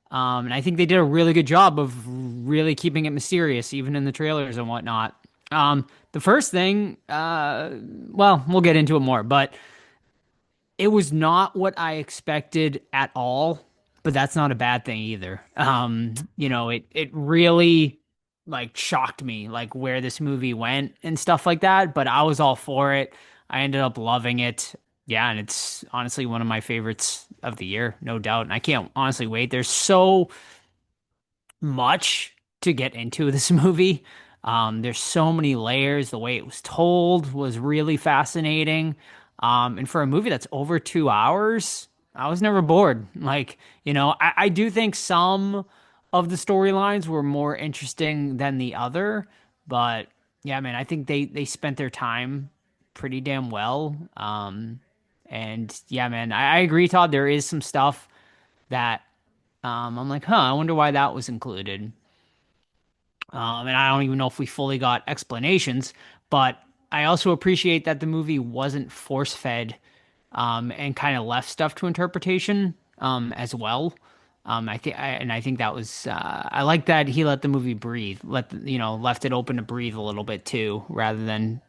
And I think they did a really good job of really keeping it mysterious, even in the trailers and whatnot. The first thing, well, we'll get into it more, but it was not what I expected at all, but that's not a bad thing either. It really like shocked me like where this movie went and stuff like that, but I was all for it. I ended up loving it. Yeah, and it's honestly one of my favorites of the year, no doubt. And I can't honestly wait. There's so much to get into this movie. There's so many layers. The way it was told was really fascinating. And for a movie that's over 2 hours, I was never bored. Like, I do think some of the storylines were more interesting than the other, but yeah, man, I think they spent their time pretty damn well. And yeah, man, I agree, Todd. There is some stuff that I'm like, huh, I wonder why that was included. And I don't even know if we fully got explanations, but I also appreciate that the movie wasn't force fed and kind of left stuff to interpretation as well. I think that was I like that he let the movie breathe, left it open to breathe a little bit too, rather than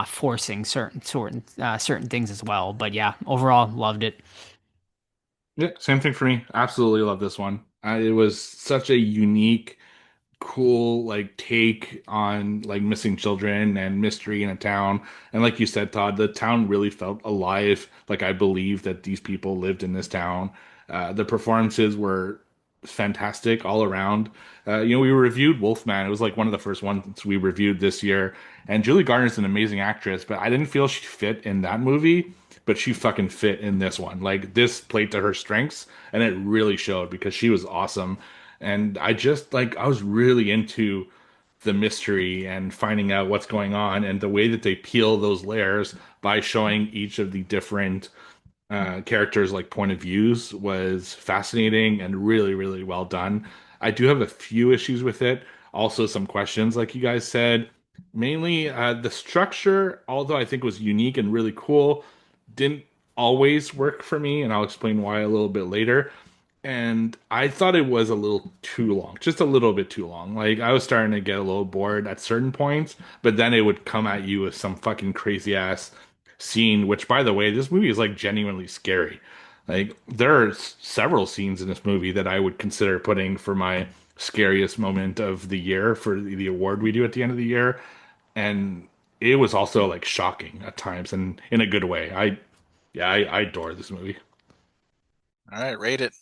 forcing certain things as well. But yeah, overall, loved it. Yeah, same thing for me. Absolutely love this one. It was such a unique, cool like take on like missing children and mystery in a town. And like you said, Todd, the town really felt alive. Like I believe that these people lived in this town. The performances were fantastic all around. We reviewed Wolfman. It was like one of the first ones we reviewed this year. And Julie Garner's an amazing actress, but I didn't feel she fit in that movie, but she fucking fit in this one. Like this played to her strengths, and it really showed because she was awesome. And I just like I was really into the mystery and finding out what's going on and the way that they peel those layers by showing each of the different characters like point of views was fascinating and really, really well done. I do have a few issues with it. Also, some questions, like you guys said. Mainly, the structure, although I think was unique and really cool, didn't always work for me, and I'll explain why a little bit later. And I thought it was a little too long, just a little bit too long. Like I was starting to get a little bored at certain points, but then it would come at you with some fucking crazy ass scene, which by the way, this movie is like genuinely scary. Like there are several scenes in this movie that I would consider putting for my scariest moment of the year for the award we do at the end of the year. And it was also like shocking at times and in a good way. I adore this movie. All right, rate it.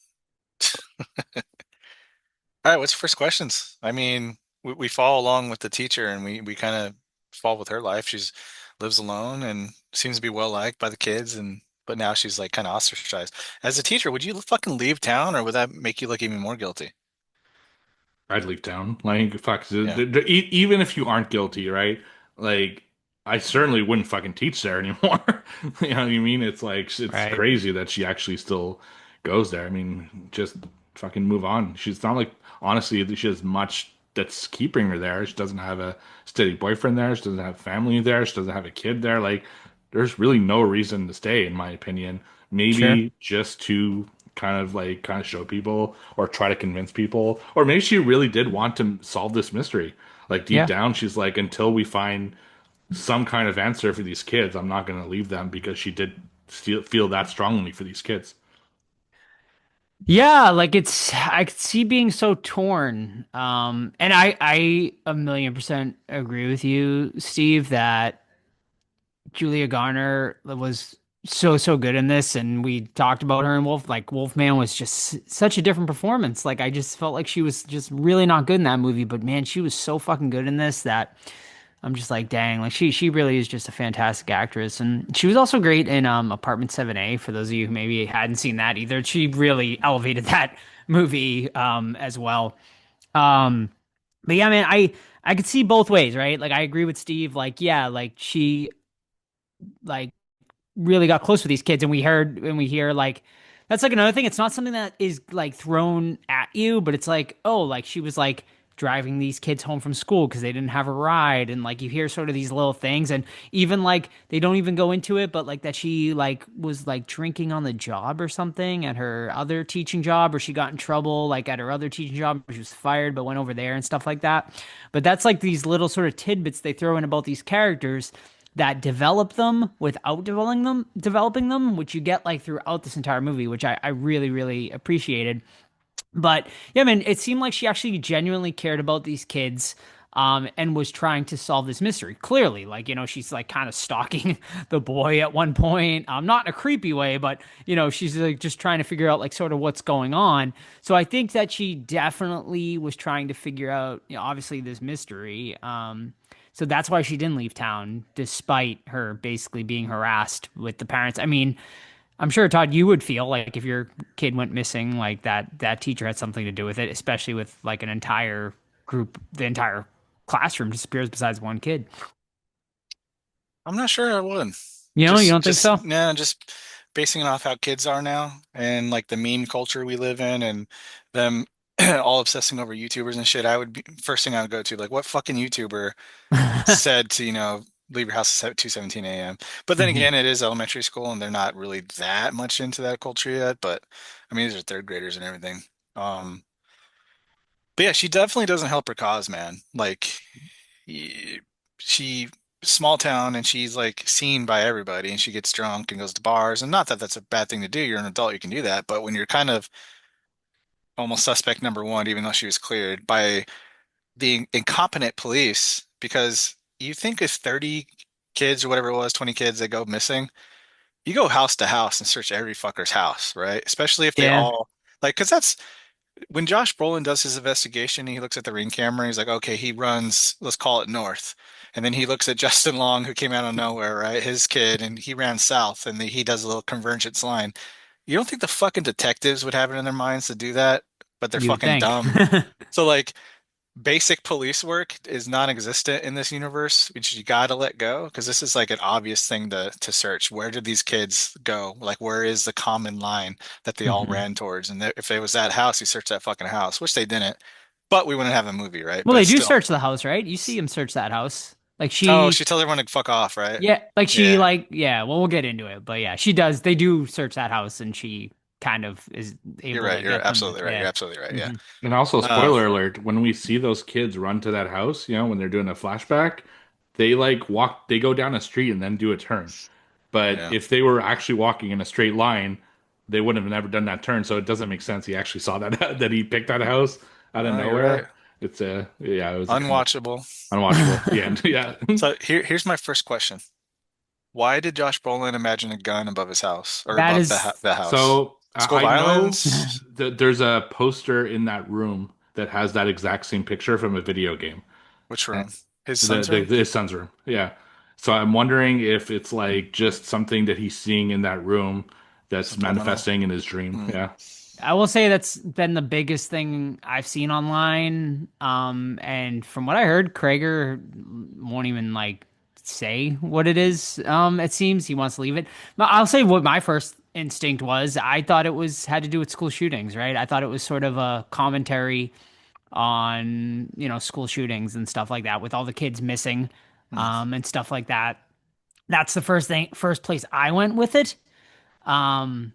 All right, what's your first questions? I mean, we follow along with the teacher and we kind of follow with her life. She's lives alone and seems to be well liked by the kids and but now she's like kind of ostracized. As a teacher, would you fucking leave town or would that make you look even more guilty? I'd leave town. Like, fuck, Yeah. even if you aren't guilty, right? Like, I certainly wouldn't fucking teach there anymore. You know what I mean? It's like, it's Right. crazy that she actually still goes there. I mean, just fucking move on. She's not like, honestly, she has much that's keeping her there. She doesn't have a steady boyfriend there. She doesn't have family there. She doesn't have a kid there. Like, there's really no reason to stay, in my opinion. Sure. Maybe just to kind of show people or try to convince people, or maybe she really did want to solve this mystery. Like deep Yeah. down, she's like, until we find some kind of answer for these kids, I'm not going to leave them because she did feel that strongly for these kids. Yeah, like I could see being so torn. And I a million percent agree with you, Steve, that Julia Garner was so good in this, and we talked about her in Wolf. Like Wolfman was just such a different performance. Like I just felt like she was just really not good in that movie, but man, she was so fucking good in this that I'm just like, dang, like she really is just a fantastic actress, and she was also great in Apartment 7A. For those of you who maybe hadn't seen that either, she really elevated that movie as well. Um, but yeah, man, I could see both ways, right? Like I agree with Steve. Like yeah, like she like really got close with these kids, and we hear like that's like another thing. It's not something that is like thrown at you, but it's like, oh, like she was like driving these kids home from school because they didn't have a ride, and like you hear sort of these little things, and even like they don't even go into it, but like that she like was like drinking on the job or something at her other teaching job, or she got in trouble like at her other teaching job, she was fired but went over there and stuff like that. But that's like these little sort of tidbits they throw in about these characters that develop them without developing them, which you get like throughout this entire movie, which I really, really appreciated. But yeah, man, it seemed like she actually genuinely cared about these kids. And was trying to solve this mystery. Clearly, like, she's like kind of stalking the boy at one point. Not in a creepy way, but she's like just trying to figure out like sort of what's going on. So I think that she definitely was trying to figure out, obviously this mystery. So that's why she didn't leave town, despite her basically being harassed with the parents. I mean, I'm sure Todd, you would feel like if your kid went missing, like that teacher had something to do with it, especially with like an entire group, the entire classroom disappears besides one kid. I'm not sure I would. You don't think so? No, just basing it off how kids are now and like the meme culture we live in and them all obsessing over YouTubers and shit. I would be first thing I would go to like what fucking YouTuber said to, leave your house at 2:17 a.m. But then Mhm. again, it is elementary school and they're not really that much into that culture yet. But I mean, these are third graders and everything. Um, but yeah, she definitely doesn't help her cause, man. Like y- she small town and she's like seen by everybody and she gets drunk and goes to bars. And not that that's a bad thing to do. You're an adult, you can do that. But when you're kind of almost suspect number one, even though she was cleared by the incompetent police, because you think if 30 kids or whatever it was, 20 kids that go missing, you go house to house and search every fucker's house, right? Especially if they Yeah. all like, because that's when Josh Brolin does his investigation, he looks at the ring camera. He's like, okay, he runs, let's call it north. And then he looks at Justin Long, who came out of nowhere, right? His kid, and he ran south, and he does a little convergence line. You don't think the fucking detectives would have it in their minds to do that, but they're You would fucking think. dumb. So like basic police work is non-existent in this universe, which you gotta let go because this is like an obvious thing to search. Where did these kids go? Like, where is the common line that they all Mhm. ran towards? And if it was that house, you search that fucking house, which they didn't. But we wouldn't have a movie, right? Well, But they do still. search the house, right? You see him search that house. Like Oh, she, she tells everyone to fuck off, right? yeah, like she, Yeah, like, yeah, well, we'll get into it, but yeah, she does. They do search that house and she kind of is you're able right. to You're get them to, absolutely right. You're yeah. absolutely right. Yeah. Hmm. And also, Uh, spoiler alert, when we see those kids run to that house, when they're doing a flashback, they like they go down a street and then do a turn. But yeah. if they were actually walking in a straight line, they would have never done that turn. So it doesn't make sense. He actually saw that that he picked that house out of Oh, you're right. nowhere. It's yeah, it was a kind of Unwatchable. unwatchable. The end. Yeah. So here's my first question. Why did Josh Brolin imagine a gun above his house or That above is, the house? So School I know violence? that there's a poster in that room that has that exact same picture from a video game. Which Uh, room? His son's room? his son's room. Yeah. So I'm wondering if it's like just something that he's seeing in that room that's Subliminal. manifesting in his dream. Hmm. Yeah. I will say that's been the biggest thing I've seen online. And from what I heard, Krager won't even like say what it is. It seems he wants to leave it. But I'll say what my first instinct was. I thought it was had to do with school shootings, right? I thought it was sort of a commentary on, school shootings and stuff like that, with all the kids missing, Hmm. and stuff like that. That's the first place I went with it. Um,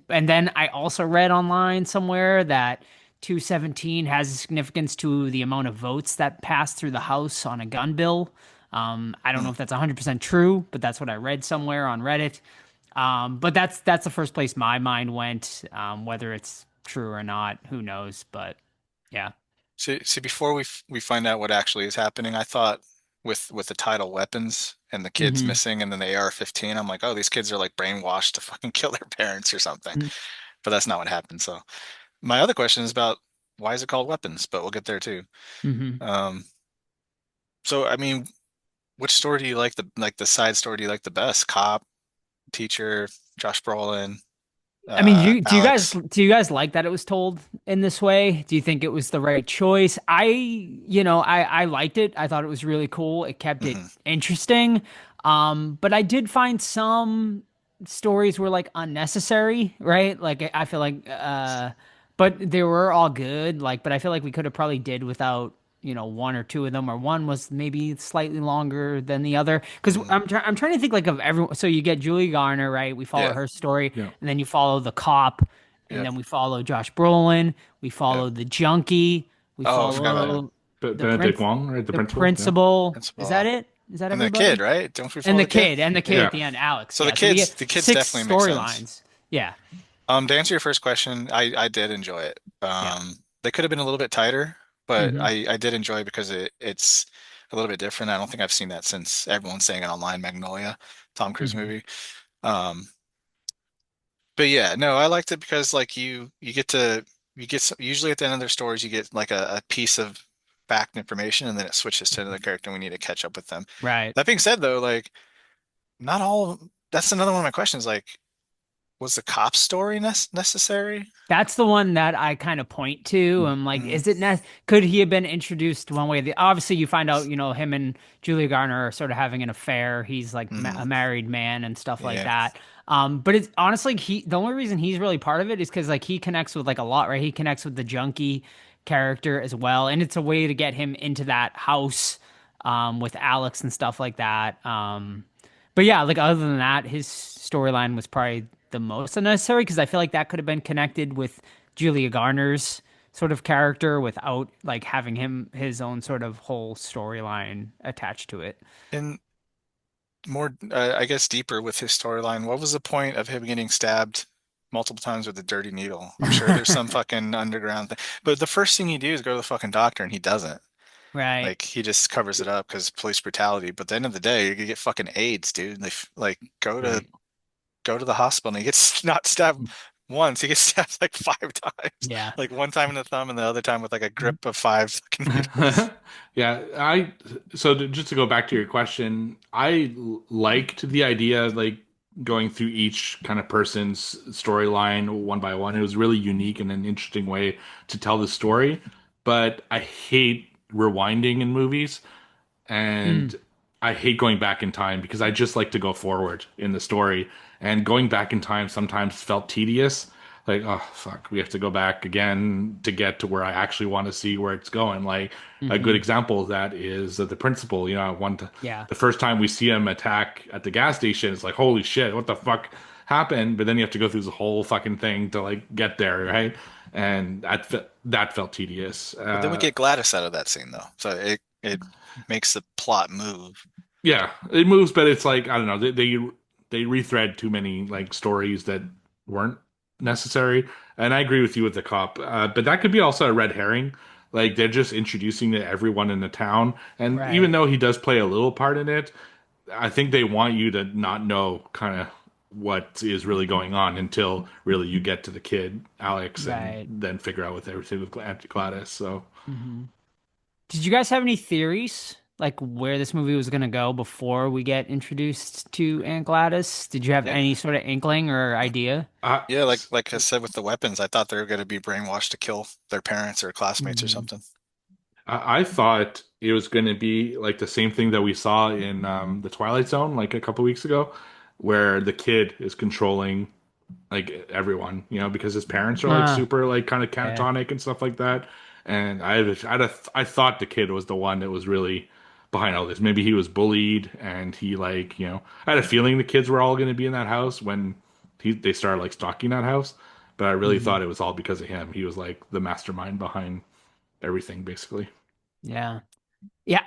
and then I also read online somewhere that 217 has a significance to the amount of votes that passed through the House on a gun bill. I don't know Hmm. if that's 100% true, but that's what I read somewhere on Reddit. But that's the first place my mind went. Whether it's true or not, who knows? But yeah. See, before we find out what actually is happening, I thought with the title Weapons and the kids Hmm. missing and then the AR-15, I'm like, oh, these kids are like brainwashed to fucking kill their parents or something. But that's not what happened. So my other question is about why is it called Weapons? But we'll get there too. Hmm. Um, so I mean, which story do you like the side story do you like the best? Cop, teacher, Josh Brolin, I mean, Alex. do you guys like that it was told in this way? Do you think it was the right choice? I liked it. I thought it was really cool. It kept it Hmm. interesting. But I did find some stories were like unnecessary, right? Like I feel like but they were all good. Like, but I feel like we could have probably did without, one or two of them, or one was maybe slightly longer than the other. Because Hmm. I'm trying to think like of everyone. So you get Julie Garner, right? We follow Yeah, her story, Yeah. and then you follow the cop, and yeah, then we follow Josh Brolin. We yeah. follow the junkie. We Oh, I forgot about him. follow the Benedict prince, Wong, right? The the principal. Yeah. principal. Is that Principal. it? Is that And the kid, everybody? right? Don't we And follow the kid? the kid Yeah. at the end, Alex. So Yeah. So we get the kids six definitely make sense. storylines. Yeah. To answer your first question, I did enjoy it. Yeah. They could have been a little bit tighter, but Hmm. I did enjoy it because it's a little bit different. I don't think I've seen that since everyone's saying it online, Magnolia, Tom Cruise Hmm. movie. Um, but yeah, no, I liked it because like you get some, usually at the end of their stories you get like a piece of fact information and then it switches to another character and we need to catch up with them. Right. That being said though, like not all that's another one of my questions. Like, was the cop story necessary? That's the one that I kind of point to. I'm like, Mm, is it could he have been introduced one way or the obviously you find out, him and Julia Garner are sort of having an affair. He's like a mm, married man and stuff like yeah. that. But it's honestly the only reason he's really part of it is because like he connects with like a lot, right? He connects with the junkie character as well. And it's a way to get him into that house with Alex and stuff like that. But yeah, like other than that, his storyline was probably the most unnecessary because I feel like that could have been connected with Julia Garner's sort of character without like having his own sort of whole storyline attached to it. And more, I guess, deeper with his storyline. What was the point of him getting stabbed multiple times with a dirty needle? I'm sure there's some fucking underground thing. But the first thing you do is go to the fucking doctor, and he doesn't. Right. Like he just covers it up because police brutality. But at the end of the day, you're gonna get fucking AIDS, dude. Like Right. go to the hospital and he gets not stabbed once. He gets stabbed like 5 times. Yeah. Like one time in the thumb and the other time with like a grip of 5 fucking needles. Yeah, just to go back to your question, liked the idea of like going through each kind of person's storyline one by one. It was really unique and an interesting way to tell the story. But I hate rewinding in movies, Mm. and I hate going back in time because I just like to go forward in the story. And going back in time sometimes felt tedious. Like, oh fuck, we have to go back again to get to where I actually want to see where it's going. Like a good Mhm. example of that is the principal. Yeah. The first time we see him attack at the gas station, it's like, holy shit, what the fuck happened? But then you have to go through the whole fucking thing to like get there, right? And that felt tedious. But then we get Gladys out of that scene though. So it makes the plot move. Yeah, it moves, but it's like I don't know. They rethread too many like stories that weren't necessary. And I agree with you with the cop, but that could be also a red herring. Like they're just introducing to everyone in the town, and even Right. though he does play a little part in it, I think they want you to not know kind of what is really going on until really you get to the kid Alex, and Right. then figure out with everything with Gladys. So Hmm. Did you guys have any theories like where this movie was gonna go before we get introduced to Aunt Gladys? Did you have Yeah. any sort of inkling or idea? I Yeah, like I said with the weapons, I thought they were gonna be brainwashed to kill their parents or classmates or Mhm. something. I thought it was going to be like the same thing that we saw in the Twilight Zone like a couple weeks ago, where the kid is controlling like everyone, because his parents are like Ah, super like kind of yeah. catatonic and stuff like that. And I thought the kid was the one that was really behind all this. Maybe he was bullied and he like, I had a feeling the kids were all going to be in that house when they started like stalking that house. But I really Mhm. thought it was all because of him. He was like the mastermind behind everything, basically. Yeah. Yeah,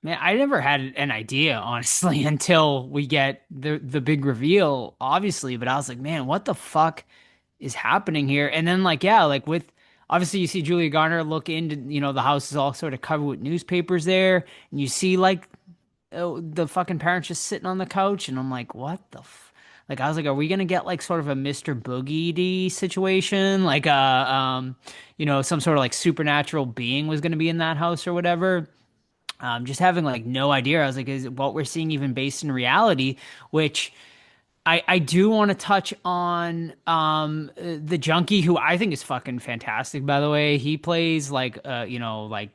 man, I never had an idea honestly until we get the big reveal, obviously, but I was like, man, what the fuck is happening here? And then like, yeah, like with obviously you see Julia Garner look into, the house is all sort of covered with newspapers there, and you see like the fucking parents just sitting on the couch, and I'm like, what the like I was like, are we gonna get like sort of a Mr. Boogie situation? Like some sort of like supernatural being was gonna be in that house or whatever. Just having like no idea. I was like, is what we're seeing even based in reality? Which I do want to touch on the junkie, who I think is fucking fantastic, by the way. He plays like like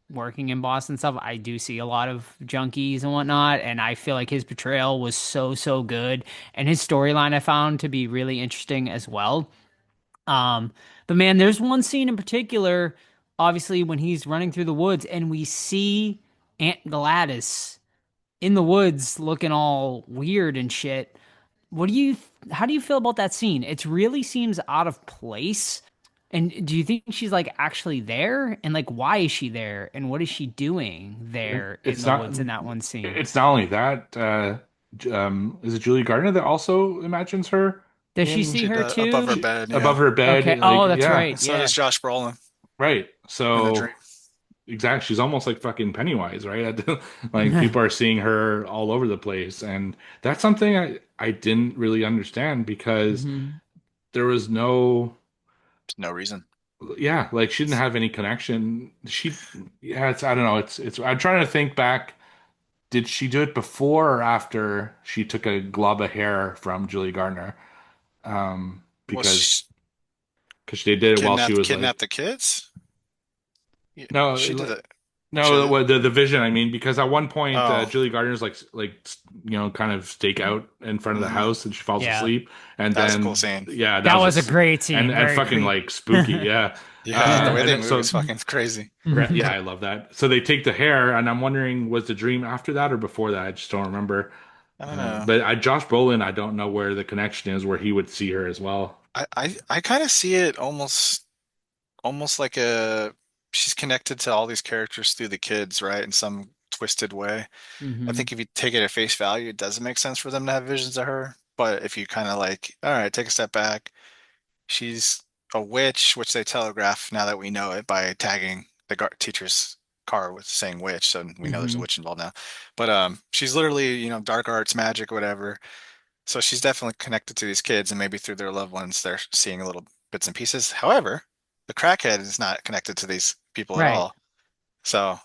working in Boston stuff. I do see a lot of junkies and whatnot, and I feel like his portrayal was so good, and his storyline I found to be really interesting as well. Um, but man, there's one scene in particular, obviously, when he's running through the woods and we see Aunt Gladys in the woods looking all weird and shit. How do you feel about that scene? It really seems out of place. And do you think she's like actually there? And like, why is she there? And what is she doing there in It's the not. woods in that one scene? It's not only that. Is it Julie Gardner that also imagines her Does she in see her Above her too? bed, above yeah. her bed? Okay. Like, Oh, that's yeah, right. And so Yeah. does Josh Brolin right. in the So dream. exactly, she's almost like fucking Pennywise, right? Like people are seeing her all over the place, and that's something I didn't really understand because Hmm. there was no. There's no reason. Yeah, like she didn't have any connection. Yeah, I don't know. I'm trying to think back. Did she do it before or after she took a glob of hair from Julie Gardner? Well, Because she they did it while she kidnapped was kidnapped like, the kids. Yeah, no, she did it. no, She, the vision. I mean, because at one point oh, Julie Gardner's kind of stake out in front of the mhm. house and she falls Yeah. asleep, and That was a cool then scene. yeah, that That was was a just great and scene. Very fucking creepy. like spooky, yeah. Yeah, the way And they then move so is fucking crazy. right, yeah, I love that. So they take the hair, and I'm wondering, was the dream after that or before that? I just don't remember. I don't know. Josh Brolin, I don't know where the connection is, where he would see her as well. I kind of see it almost like a she's connected to all these characters through the kids, right? In some twisted way. I Hmm. think if you take it at face value, it doesn't make sense for them to have visions of her. But if you kind of like, all right, take a step back, she's a witch, which they telegraph now that we know it by tagging the teacher's car with saying witch, so we know there's a Hmm. witch involved now. But she's literally, dark arts, magic, whatever. So she's definitely connected to these kids, and maybe through their loved ones, they're seeing little bits and pieces. However, the crackhead is not connected to these people at Right. all. So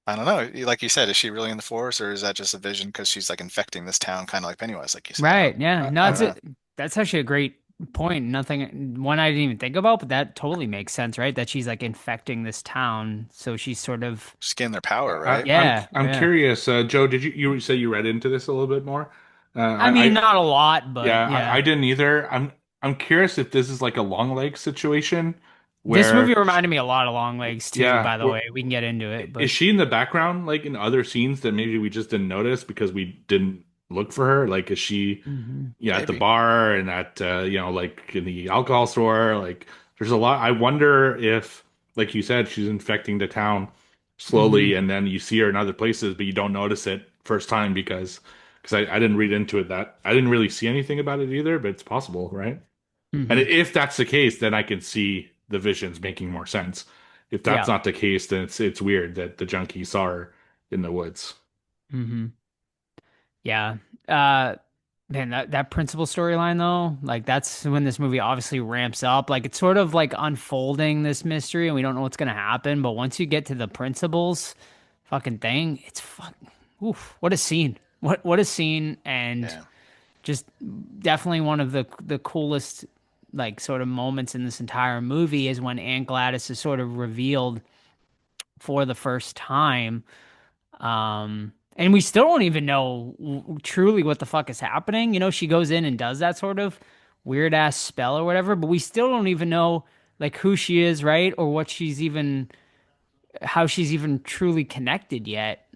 I don't know. Like you said, is she really in the force, or is that just a vision because she's like infecting this town, kind of like Pennywise, like you said? Right. Yeah. No, I it's don't know. that's actually a great point. Nothing, one I didn't even think about, but that totally makes sense, right? That she's like infecting this town. So she's sort of, Just getting their power, I, right? I'm yeah, I'm yeah. curious, Joe. Did you say you read into this a little bit more? I mean, I not a lot, but Yeah, I yeah. didn't either. I'm curious if this is like a long leg situation This movie where reminded me a lot of Long Legs too, yeah, by the way. We can get into it, is but she in the background like in other scenes that maybe we just didn't notice because we didn't look for her? Like is she Mhm. yeah at the Maybe. bar and at like in the alcohol store? Like there's a lot. I wonder if like you said she's infecting the town slowly Mhm. and then you see her in other places but you don't notice it first time because I didn't read into it that I didn't really see anything about it either, but it's possible, right? And Mhm. if that's the case, then I can see the visions making more sense. If that's Yeah. not the case, then it's weird that the junkie saw her in the woods. Mhm. Yeah. Uh Man, that principal storyline though, like that's when this movie obviously ramps up. Like it's sort of like unfolding this mystery and we don't know what's gonna happen, but once you get to the principal's fucking thing, it's fucking oof, what a scene. What a scene, and Yeah. just definitely one of the coolest like sort of moments in this entire movie is when Aunt Gladys is sort of revealed for the first time. And we still don't even know truly what the fuck is happening. You know, she goes in and does that sort of weird ass spell or whatever, but we still don't even know like who she is, right? Or what she's even, how she's even truly connected yet.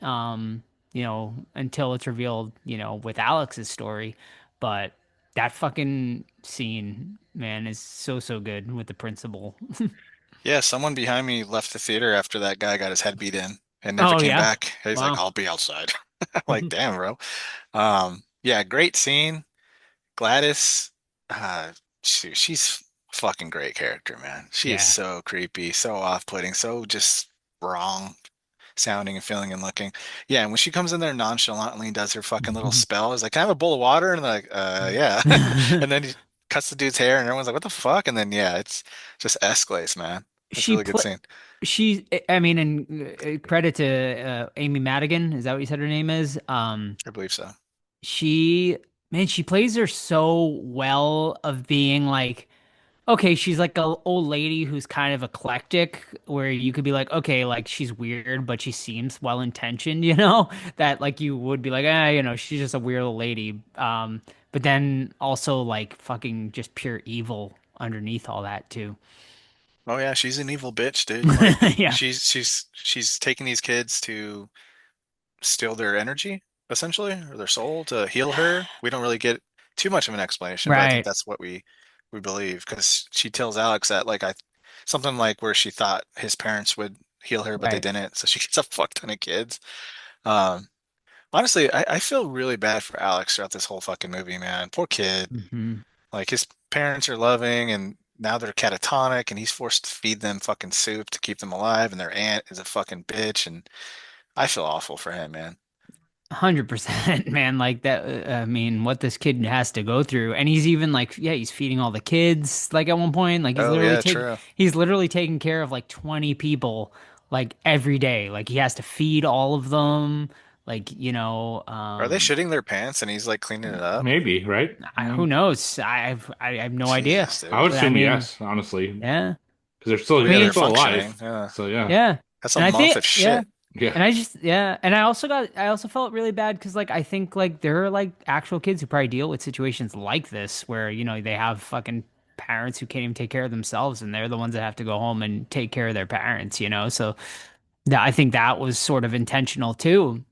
Until it's revealed, with Alex's story. But that fucking scene, man, is so, so good with the principal. Yeah, someone behind me left the theater after that guy got his head beat in and never Oh, came yeah. back. He's like, Wow. I'll be outside. Like, damn, bro. Yeah, great scene. Gladys, uh, she's a fucking great character, man. She is Yeah. so creepy, so off-putting, so just wrong sounding and feeling and looking. Yeah, and when she comes in there nonchalantly and does her fucking little spell, is like, can I have a bowl of water? And they're like, yeah. And then he cuts the dude's hair and everyone's like, what the fuck? And then yeah, it's just escalates, man. It's a she really good put scene. I mean, and credit to Amy Madigan, is that what you said her name is? I believe so. She, man, she plays her so well of being like, okay, she's like a old lady who's kind of eclectic, where you could be like, okay, like she's weird, but she seems well intentioned, that like you would be like, she's just a weird old lady. But then also like fucking just pure evil underneath all that too. Oh yeah, she's an evil bitch, dude. Like Yeah. she's taking these kids to steal their energy, essentially, or their soul to heal her. We don't really get too much of an explanation, but I think Right. that's what we believe because she tells Alex that like I something like where she thought his parents would heal her, but they Right. didn't. So she gets a fuck ton of kids. Um, Honestly, I feel really bad for Alex throughout this whole fucking movie, man. Poor kid. Hmm. Like his parents are loving and now they're catatonic and he's forced to feed them fucking soup to keep them alive and their aunt is a fucking bitch and I feel awful for him, man. 100%, man. Like that. I mean, what this kid has to go through, and he's even like, yeah, he's feeding all the kids. Like at one point, like Oh yeah, true. he's literally taking care of like 20 people, like every day. Like he has to feed all of them. Like Are they shitting their pants and he's like cleaning it up? Maybe, right? who knows? I have no idea. Jesus, I dude. would But I assume mean, yes, honestly, yeah, because Well, yeah, they're they're I still functioning. alive. Yeah. So yeah, yeah, That's a and I month think, of yeah. shit. yeah. And I just, yeah, and I also felt really bad because like I think like there are like actual kids who probably deal with situations like this where they have fucking parents who can't even take care of themselves and they're the ones that have to go home and take care of their parents. So I think that was sort of intentional too.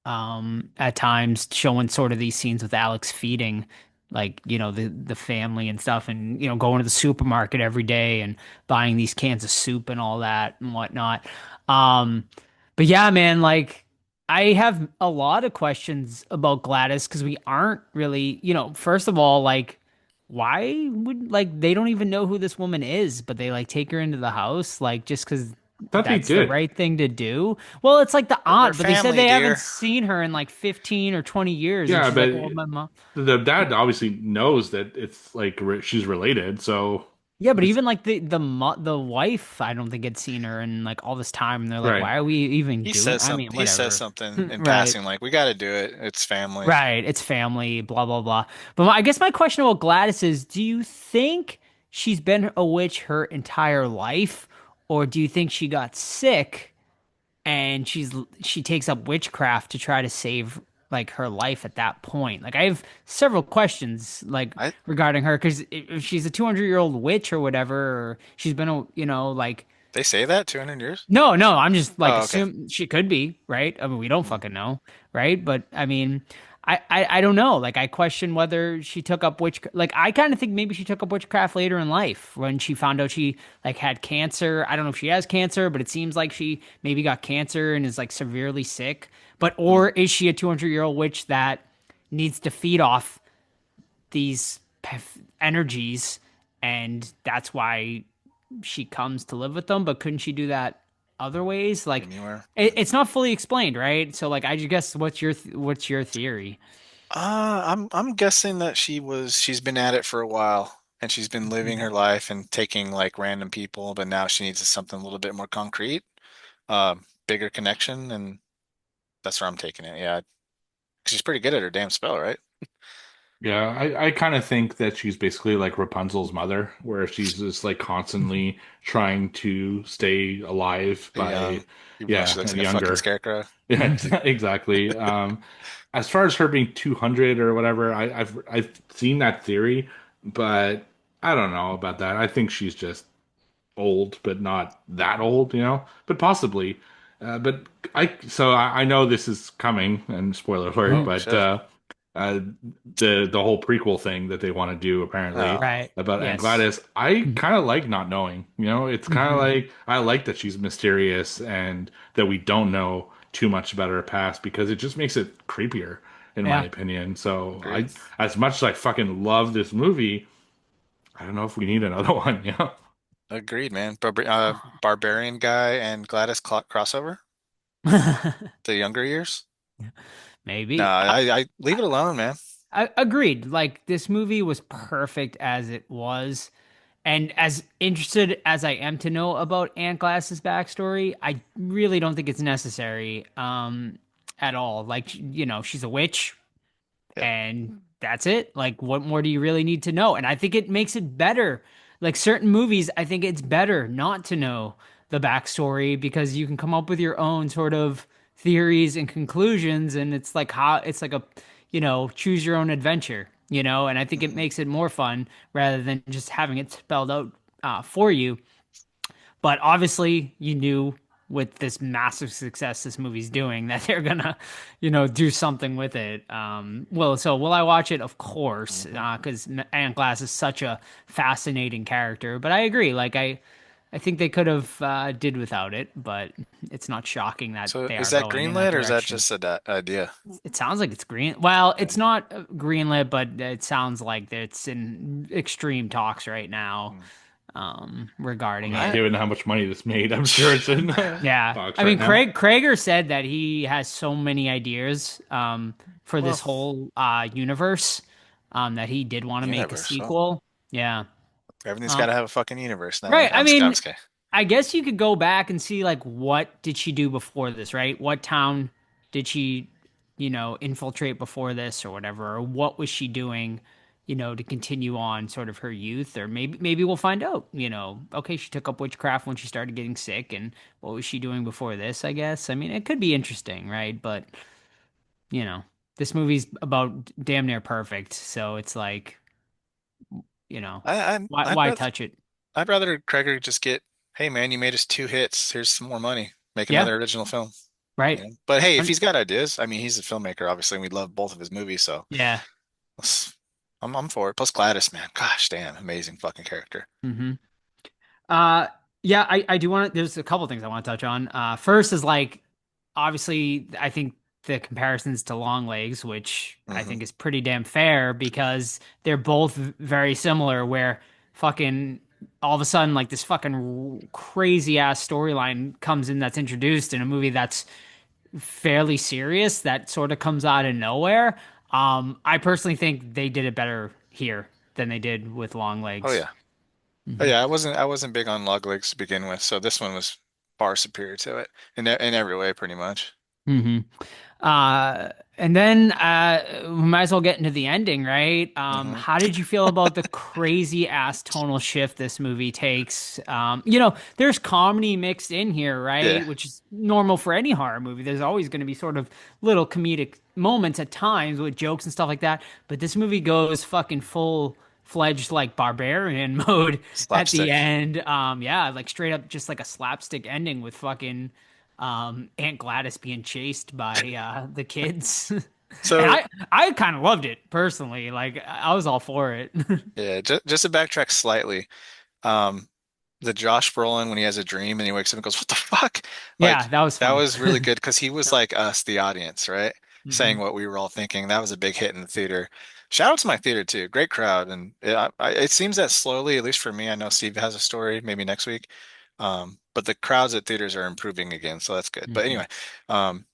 At times showing sort of these scenes with Alex feeding like the family and stuff, and going to the supermarket every day and buying these cans of soup and all that and whatnot. um but yeah, man, like I have a lot of questions about Gladys because we aren't really, first of all, like why would like they don't even know who this woman is, but they like take her into the house like just because thought they that's the did. right thing to do. Well, it's like the They're aunt, but they said family, they dear. haven't seen her in like 15 or 20 years. And Yeah, she's like, but well, my mom. the dad obviously knows that it's like she's related. So Yeah, but it's even like the wife, I don't think had seen her in like all this time. And they're like, right. why are we even He doing? says I mean, something. He says whatever. something in Right. passing, like, "We got to do it. It's family." Right. It's family, blah, blah, blah. But I guess my question about Gladys is, do you think she's been a witch her entire life? Or do you think she got sick and she takes up witchcraft to try to save like her life at that point? Like I have several questions like I regarding her because if she's a 200-year-old witch or whatever, or she's been a like They say that 200 years. no, I'm just like Oh, okay. assume she could be, right? I mean, we don't fucking know, right? But I mean, I don't know. Like I question whether she took up like I kind of think maybe she took up witchcraft later in life when she found out she like had cancer. I don't know if she has cancer, but it seems like she maybe got cancer and is like severely sick. But or is she a 200-year-old witch that needs to feed off these energies and that's why she comes to live with them, but couldn't she do that other ways? Like Anywhere. it's not fully explained, right? So like I just guess what's your theory? I'm guessing that she's been at it for a while and she's been living her life and taking like random people, but now she needs something a little bit more concrete, bigger connection, and that's where I'm taking it. Yeah, 'cause she's pretty good at her damn spell, right? Yeah, I kind of think that she's basically like Rapunzel's mother, where she's just like constantly trying to stay alive by, Even though yeah, she looks and like a fucking younger. scarecrow. Yeah, exactly. As far as her being 200 or whatever, I've seen that theory, but I don't know about that. I think she's just old, but not that old, but possibly. But I know this is coming, and spoiler alert, Oh but shit. uh, the whole prequel thing that they want to do apparently Oh, Right. about Aunt Yes. Gladys, I kind of like not knowing. It's kind of Mhm. like I like that she's mysterious and that we don't know too much about her past because it just makes it creepier, in my Yeah. opinion. So agreed. as much as I fucking love this movie, I don't know if we need another one. Agreed, man. Barbarian guy and Gladys crossover, the younger years. No, Maybe. I leave it alone, man. I agreed. Like this movie was perfect as it was. And as interested as I am to know about Aunt Glass's backstory, I really don't think it's necessary at all. Like she's a witch Yeah. and that's it. Like what more do you really need to know? And I think it makes it better. Like certain movies, I think it's better not to know the backstory because you can come up with your own sort of theories and conclusions and it's like how it's like a choose your own adventure, and I think it Mhm. makes it more fun rather than just having it spelled out for you. But obviously, you knew with this massive success this movie's doing that they're gonna, do something with it. Well, so will I watch it? Of course, Mhm. because Aunt Glass is such a fascinating character. But I agree. Like I think they could have did without it, but it's not shocking that So they is are that going in that greenlit or is that direction. just a idea? It sounds like it's green. Well, Okay. it's not greenlit, but it sounds like it's in extreme talks right now Hmm. regarding Well, it. given how much money this made, I'm sure it's in Yeah. talks I right mean, now. Krager said that he has so many ideas for Well, this whole universe that he did want to make a universe. So sequel. Yeah. everything's got Um, to have a fucking universe now. right. I I'm mean, just kidding. I guess you could go back and see like what did she do before this, right? What town did she, infiltrate before this or whatever, or what was she doing, to continue on sort of her youth, or maybe we'll find out, okay, she took up witchcraft when she started getting sick, and what was she doing before this, I guess. I mean, it could be interesting, right? But, you know, this movie's about damn near perfect, so it's like, you know, I, I I'd why rather touch it? I'd rather Kreger just get, hey man, you made us two hits. Here's some more money. Make Yeah, another original film. right. But hey, if Un- he's got ideas, I mean, he's a filmmaker, obviously, and we love both of his movies, so yeah. let's- I'm for it. Plus Gladys, man, gosh damn, amazing fucking character. Mm-hmm. Uh, yeah, I do want to. There's a couple things I want to touch on. First is like, obviously, I think the comparisons to Long Legs, which I Hmm. think is pretty damn fair because they're both very similar. Where fucking all of a sudden like this fucking crazy ass storyline comes in that's introduced in a movie that's fairly serious that sort of comes out of nowhere. I personally think they did it better here than they did with Long Oh Legs. yeah. Oh yeah, I wasn't big on log legs to begin with, so this one was far superior to it in every way, pretty much. Hmm. And then we might as well get into the ending, right? Hmm. How did you feel about the crazy ass tonal shift this movie takes? There's comedy mixed in here, right? Yeah. Which is normal for any horror movie. There's always going to be sort of little comedic moments at times with jokes and stuff like that. But this movie goes fucking full fledged like barbarian mode at the Slapstick. end. Yeah, like straight up just like a slapstick ending with fucking Aunt Gladys being chased by the kids. And So I kind of loved it personally. Like I was all for it. yeah, just to backtrack slightly, um, the Josh Brolin when he has a dream and he wakes up and goes, "What the fuck?" Yeah, Like that was that funny. was really good because he was like us, the audience, right? Saying Hmm. what we were all thinking. That was a big hit in the theater. Shout out to my theater too. Great crowd, and it seems that slowly, at least for me, I know Steve has a story maybe next week. But the crowds at theaters are improving again, so that's good. But Hmm. anyway, um,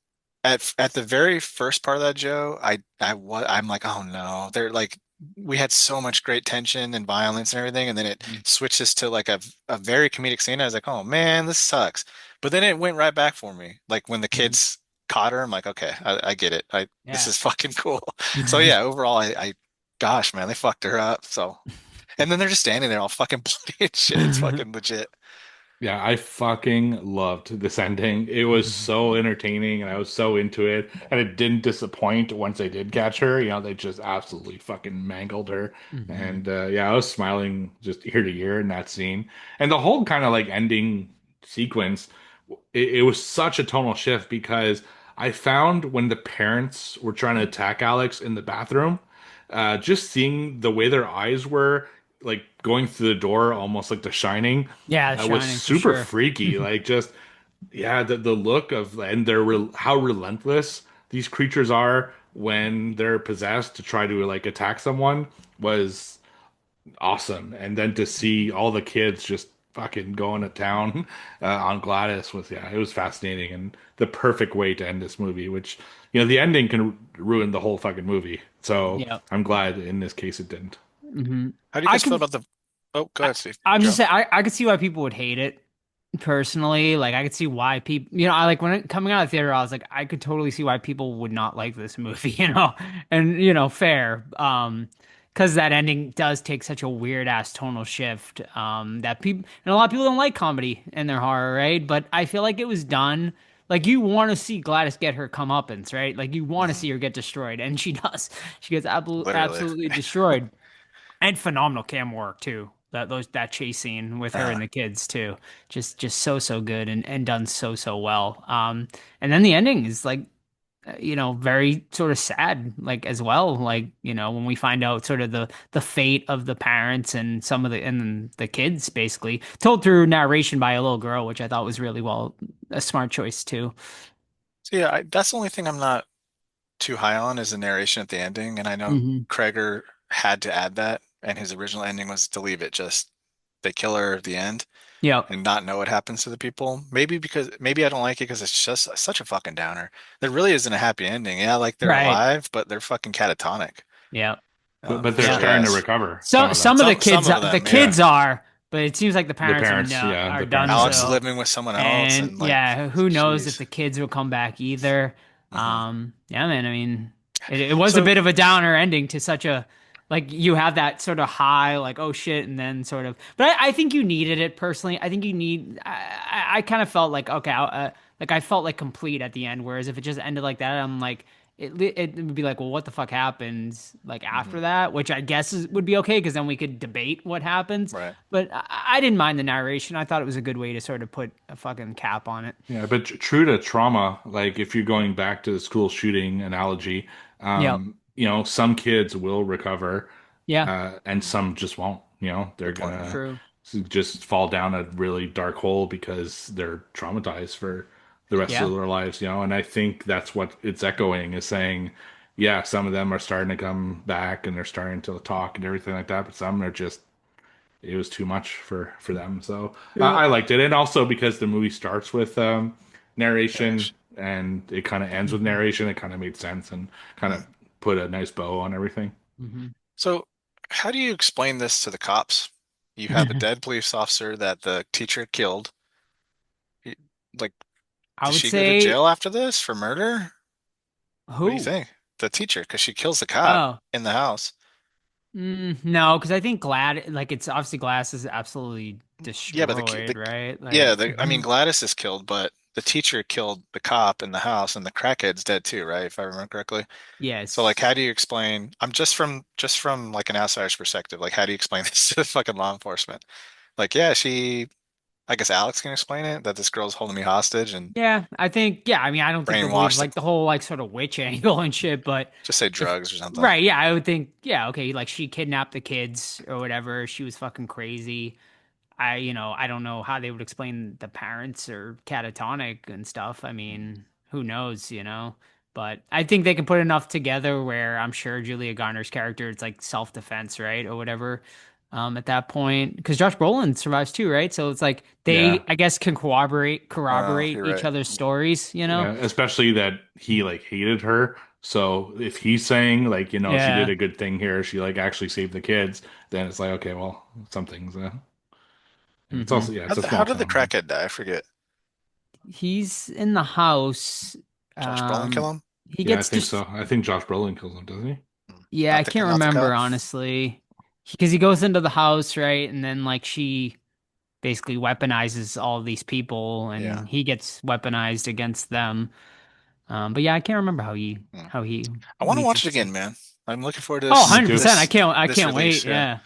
at the very first part of that, Joe, I'm like, oh no, they're like we had so much great tension and violence and everything, and then it switches to like a very comedic scene. I was like, oh man, this sucks. But then it went right back for me. Like when the Hmm. kids caught her, I'm like, okay, I get it. I This Yeah. is fucking cool. So yeah, overall, gosh, man, they fucked her up. So, and then they're just standing there all fucking bloody and shit. It's fucking legit. Yeah, I fucking loved this ending. It was so entertaining and I was so into it. And it didn't disappoint once they did catch her. They just absolutely fucking mangled her. Hmm. And yeah, I was smiling just ear to ear in that scene. And the whole kind of like ending sequence, it was such a tonal shift because I found when the parents were trying to attack Alex in the bathroom, just seeing the way their eyes were like going through the door, almost like The Shining, Yeah, The was Shining for super sure. freaky. Like just yeah, the look of and how relentless these creatures are when they're possessed to try to like attack someone was awesome. And then to see all the kids just fucking going to town on Gladys was yeah, it was fascinating and the perfect way to end this movie. Which the ending can ruin the whole fucking movie. So Yeah. I'm glad in this case it didn't. Hmm. How do you I guys feel can. about the? Oh, go I, ahead, Steve. I'm just Joe. saying. I could see why people would hate it personally. Like I could see why people. I like when it coming out of theater. I was like, I could totally see why people would not like this movie. And fair. Because that ending does take such a weird ass tonal shift. That people and a lot of people don't like comedy in their horror, right? But I feel like it was done. Like you want to see Gladys get her comeuppance, right? Like you want to Hmm. see her get destroyed, and she does. She gets Literally. absolutely destroyed, and phenomenal cam work too. That chase scene with her Uh, and the kids too, just so good and done so well. And then the ending is like very sort of sad like as well, like when we find out sort of the fate of the parents and some of the kids basically told through narration by a little girl, which I thought was really well a smart choice too. so yeah, that's the only thing I'm not too high on is the narration at the ending, and I know Hmm. Kreger had to add that, and his original ending was to leave it just they kill her at the end Yeah. and not know what happens to the people. Maybe I don't like it because it's just such a fucking downer. There really isn't a happy ending. Yeah, like they're Right. alive, but they're fucking catatonic. Yeah. But they're So Yeah. yeah, starting to recover, some So of them. some of some of the them, yeah. kids are, but it seems like the The parents are parents, no yeah, are the done parents Alex is are. so. living with someone else, And and like, yeah, who knows if jeez. the kids will come back either. Hmm. Yeah, man. I mean, it was a So bit of a downer ending to such a like you have that sort of high, like oh shit, and then sort of. But I think you needed it personally. I think you need. I kind of felt like okay, like I felt like complete at the end. Whereas if it just ended like that, I'm like. It would be like, well, what the fuck happens like mhm, after that? Which I guess would be okay because then we could debate what happens. right. But I didn't mind the narration. I thought it was a good way to sort of put a fucking cap on it. Yeah, but true to trauma, like if you're going back to the school shooting analogy, Yep. some kids will recover, Yeah. and some just won't. They're Good point. gonna Yeah. True. just fall down a really dark hole because they're traumatized for the rest of Yeah. their lives. And I think that's what it's echoing is saying, yeah, some of them are starting to come back and they're starting to talk and everything like that, but some are just it was too much for them. So Yeah. I liked it, and also because the movie starts with narration Narration. and it kind of ends with Mhm. narration, it kind of made sense and kind Mm. of put a nice bow on everything. Mhm. So, how do you explain this to the cops? You have a dead police officer that the teacher killed. He- Like, I does would she go to say jail after this for murder? What do you who? think? The teacher, because she kills the cop Oh, in the house. no, because I think like it's obviously Glass is absolutely Yeah, but destroyed, right? yeah, Like, I mean Gladys is killed, but the teacher killed the cop in the house, and the crackhead's dead too, right? If I remember correctly. So like, how yes. do you explain? I'm just from like an outsider's perspective. Like, how do you explain this to the fucking law enforcement? Like, yeah, I guess Alex can explain it that this girl's holding me hostage and Yeah, I think, yeah, I mean, I don't think they'll believe brainwashed. like the whole like sort of witch angle and shit, but Just say if, drugs or something. right, yeah, I would think, yeah, okay, like she kidnapped the kids or whatever. She was fucking crazy. I don't know how they would explain the parents or catatonic and stuff. I mean, who knows? But I think they can put enough together where I'm sure Julia Garner's character, it's like self-defense, right? Or whatever. At that point, because Josh Brolin survives too, right? So it's like they, Yeah, I guess, can corroborate You're each right. other's stories. yeah, especially that he like hated her. So if he's saying like, she did Yeah. a good thing here, she like actually saved the kids, then it's like, okay, well, something's it's hmm also, yeah, How, it's a how small did the town, but crackhead die? I forget. He's in the house. Josh Brolin Um, kill him? he yeah, I gets think just so. I think Josh Brolin kills him, doesn't he? Yeah, I Not the can't not the remember cop. honestly. Because he goes into the house, right? And then like she basically weaponizes all these people Yeah. and he gets weaponized against them. But yeah, I can't remember how he Hmm. how he I want to meets watch it his again, man. I'm looking forward to Oh, Me this 100%. too. this I this can't wait. release. Yeah. Yeah.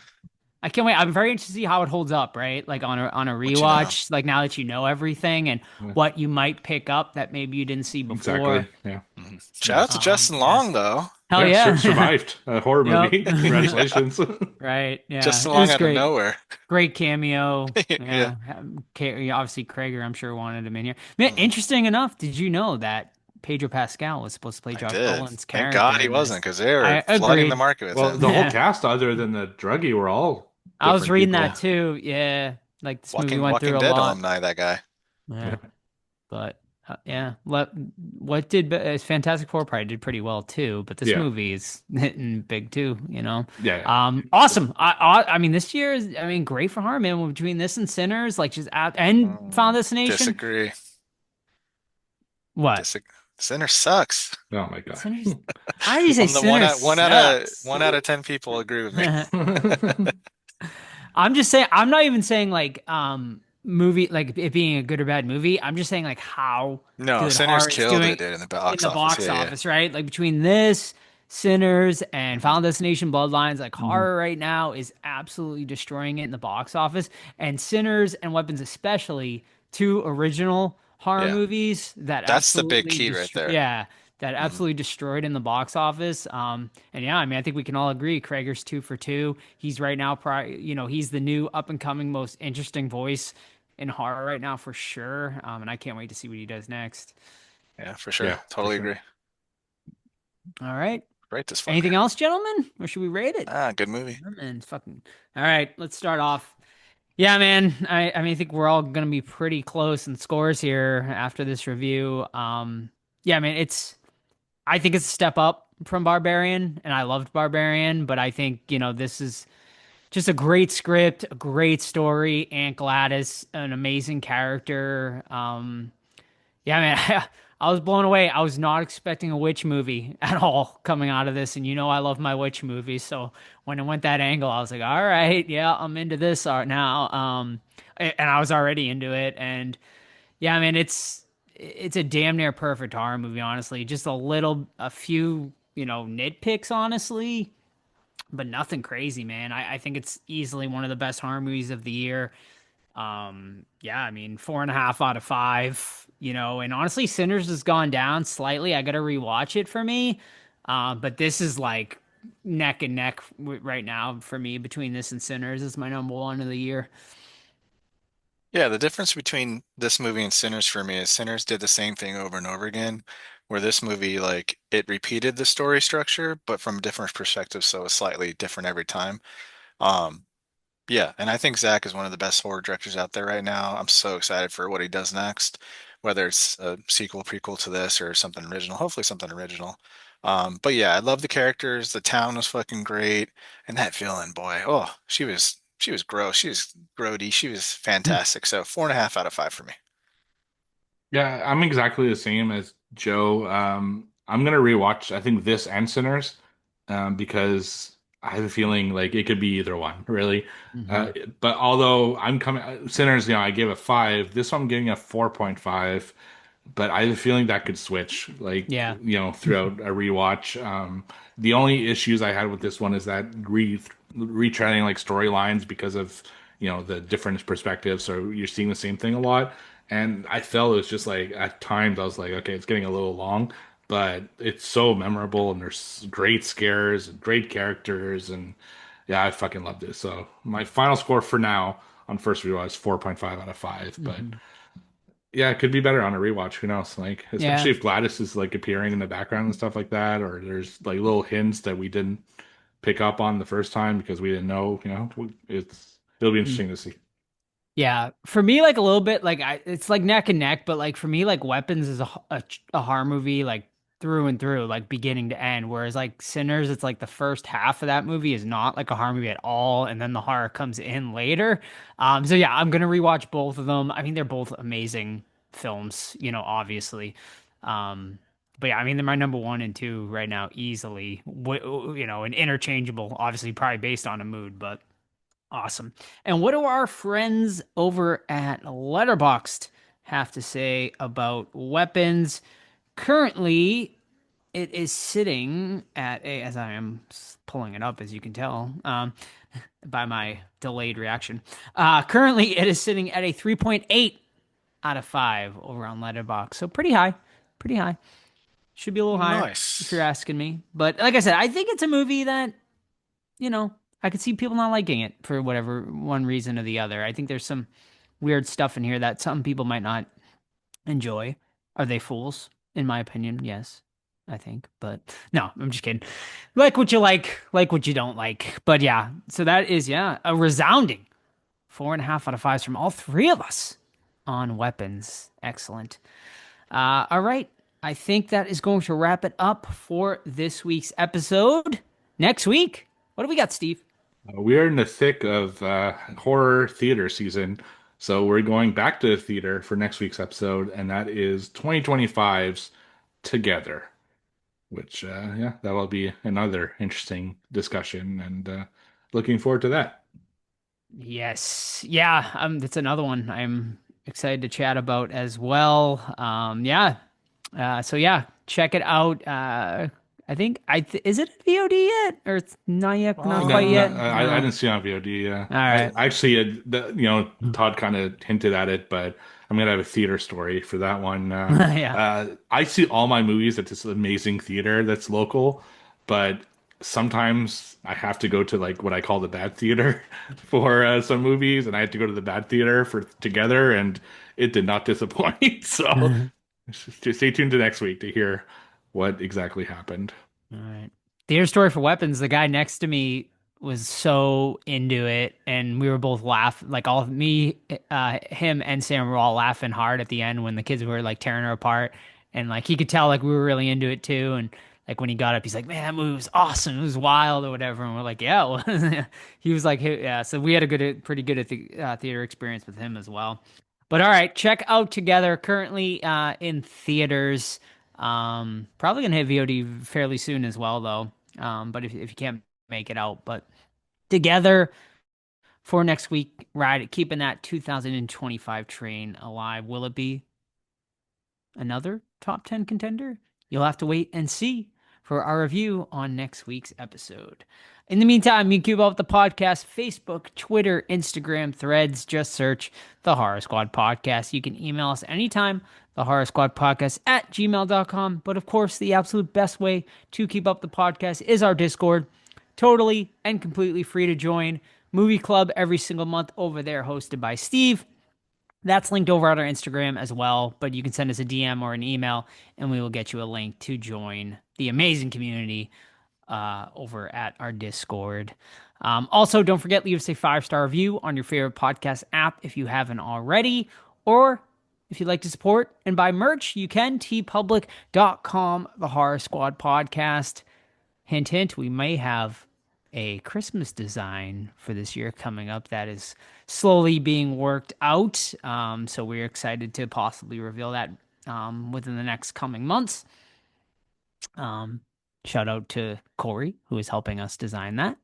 I can't wait. I'm very interested to see how it holds up, right? Like on a What you know. rewatch, like now that you know everything and Yeah, what you might pick up that maybe you didn't see before. exactly. Yeah. Shout out to Justin Yeah. Long though. Hell Yeah, yeah. survived a horror Yep. movie. Congratulations. Right. Yeah. Justin It Long was out of great. nowhere. Great cameo. Yeah. Yeah. Yeah, obviously, Krager, I'm sure, wanted him in here. Man, Mhm. interesting enough, did you know that Pedro Pascal was supposed to play I Josh did. Brolin's Thank character God he in wasn't, this? because they were I flooding the agreed. market with Well, him. the whole Yeah. cast, other than the druggie, were all I was different reading that people. too. Yeah. Like this movie went Walking through a Dead lot. alumni, that guy. Yeah. But yeah, what did Fantastic Four probably did pretty well too, but this Yeah, movie is hitting big too. yeah, Awesome. I mean, this year is, I mean, great for horror, man. Between this and Sinners, like just out and Final Destination. Disagree. What? Disagree. Sinner sucks. yeah. Oh my god. Sinners? How do you say I'm the one Sinners out one out of sucks? 1 out of 10 people agree with me. I'm just saying. I'm not even saying like movie like it being a good or bad movie. I'm just saying like how No, good Sinners horror is killed it, doing dude, in the in box the office. box Yeah, yeah. office, right? Like between this, Sinners, and Mhm. Final Destination Bloodlines, like Mhm. horror right now is absolutely destroying it in the box office. And Sinners and Weapons, especially two original horror Yeah. movies that That's the big absolutely key right destroy, there. yeah, that Mhm. absolutely destroyed in the box office. And yeah, I mean, I think we can all agree Krager's 2 for 2. He's right now, he's the new up and coming most interesting voice in horror right now for sure. And I can't wait to see what he does next. Yeah, for sure. Yeah, for Totally sure. agree. All right. Right this fucker. Anything else, gentlemen? Or should we rate it? Good movie. Man, it's fucking. All right, let's start off. Yeah, man. I mean, I think we're all gonna be pretty close in scores here after this review. Yeah, man. I think it's a step up from Barbarian, and I loved Barbarian, but I think this is just a great script, a great story. Aunt Gladys, an amazing character. Yeah, man, I was blown away. I was not expecting a witch movie at all coming out of this, and I love my witch movies. So when it went that angle, I was like, all right, yeah, I'm into this art now. And I was already into it, and yeah, I mean, it's a damn near perfect horror movie, honestly. Just a few, nitpicks, honestly, but nothing crazy, man. I think it's easily one of the best horror movies of the year. Yeah, I mean, 4.5 out of 5, and honestly, Sinners has gone down slightly. I gotta rewatch it for me. But this is like neck and neck right now for me between this and Sinners is my number one of the year. Yeah, the difference between this movie and Sinners for me is Sinners did the same thing over and over again, where this movie, like, it repeated the story structure, but from a different perspective, so it's slightly different every time. Um, Yeah, and I think Zach is one of the best horror directors out there right now. I'm so excited for what he does next, whether it's a sequel, prequel to this, or something original. Hopefully, something original. But yeah, I love the characters. The town was fucking great, and that villain, boy, oh, she was gross. She was grody. She was fantastic. So 4.5 out of 5 for me. Yeah, I'm exactly the same as Joe. I'm gonna rewatch, I think, this and Sinners, because I have a feeling like it could be either one, really. Uh, Mhm. but although I'm coming Sinners, I gave a 5. This one I'm giving a 4.5. But I have a feeling that could switch, like, Yeah. throughout a rewatch. The only issues I had with this one is that retreading like storylines because of the different perspectives, so you're seeing the same thing a lot. And I felt it was just like at times I was like, okay, it's getting a little long, but it's so memorable and there's great scares and great characters, and yeah, I fucking loved it. So my final score for now on first rewatch is 4.5 out of 5, but Mhm. yeah, it could be better on a rewatch. Who knows? Like, Yeah. especially if Gladys is like appearing in the background and stuff like that, or there's like little hints that we didn't pick up on the first time because we didn't know. It'll be Mm. interesting to see. Yeah, for me, like a little bit, like it's like neck and neck, but like for me, like Weapons is a horror movie, like through and through, like beginning to end. Whereas like Sinners, it's like the first half of that movie is not like a horror movie at all, and then the horror comes in later. So yeah, I'm gonna rewatch both of them. I mean, they're both amazing films, obviously. Um, but yeah, I mean, they're my number one and two right now, easily. And interchangeable, obviously, probably based on a mood, but. Awesome. And what do our friends over at Letterboxd have to say about Weapons? Currently, it is sitting at as I am pulling it up, as you can tell, by my delayed reaction. Currently, it is sitting at a 3.8 out of 5 over on Letterboxd. So pretty high. Pretty high. Should be a little higher if you're Nice. asking me. But like I said, I think it's a movie that I could see people not liking it for whatever one reason or the other. I think there's some weird stuff in here that some people might not enjoy. Are they fools? In my opinion, yes, I think. But no, I'm just kidding. Like what you like what you don't like. But yeah, so that is, yeah, a resounding 4.5 out of 5 from all three of us on Weapons. Excellent. All right. I think that is going to wrap it up for this week's episode. Next week, what do we got, Steve? We are in the thick of horror theater season, so we're going back to the theater for next week's episode, and that is 2025's Together, which yeah, that will be another interesting discussion, and looking forward to that. Yes. Yeah, that's another one I'm excited to chat about as well. Yeah. So yeah, check it out. I think is it VOD yet or it's not yet, not No, quite no, yet? I No. didn't see it on VOD. All I right. actually, Todd kind of hinted at it, but I'm gonna have a theater story for that one. Yeah. I see all my movies at this amazing theater that's local, but sometimes I have to go to like what I call the bad theater for some movies, and I had to go to the bad theater for Together, and it did not disappoint. So just stay tuned to next week to hear what exactly happened. All right. Theater story for Weapons. The guy next to me was so into it, and we were both laughing. Like all of me, him, and Sam were all laughing hard at the end when the kids were like tearing her apart, and like he could tell like we were really into it too. And like when he got up, he's like, "Man, that movie was awesome. It was wild or whatever." And we're like, "Yeah." Well, he was like, "Hey," "Yeah." So we had pretty good theater experience with him as well. But all right, check out Together, currently in theaters. Probably gonna hit VOD fairly soon as well, though. But if you can't make it out, but Together for next week, right? Keeping that 2025 train alive. Will it be another top 10 contender? You'll have to wait and see for our review on next week's episode. In the meantime, you can keep up with the podcast: Facebook, Twitter, Instagram, Threads. Just search the Horror Squad Podcast. You can email us anytime, the Horror Squad Podcast at gmail.com. But of course, the absolute best way to keep up the podcast is our Discord. Totally and completely free to join. Movie Club every single month over there, hosted by Steve. That's linked over at our Instagram as well, but you can send us a DM or an email, and we will get you a link to join the amazing community over at our Discord. Also, don't forget, leave us a 5-star review on your favorite podcast app if you haven't already. Or if you'd like to support and buy merch, you can. tpublic.com, the Horror Squad podcast. Hint, hint, we may have a Christmas design for this year coming up that is slowly being worked out. So we're excited to possibly reveal that within the next coming months. Shout out to Corey, who is helping us design that.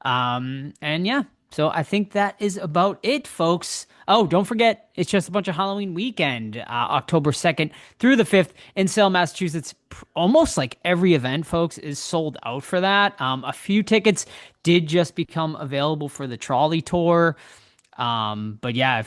And yeah, so I think that is about it, folks. Oh, don't forget, it's just a bunch of Halloween weekend, October 2nd through the 5th in Salem, Massachusetts. Almost like every event, folks, is sold out for that. A few tickets did just become available for the trolley tour. But yeah,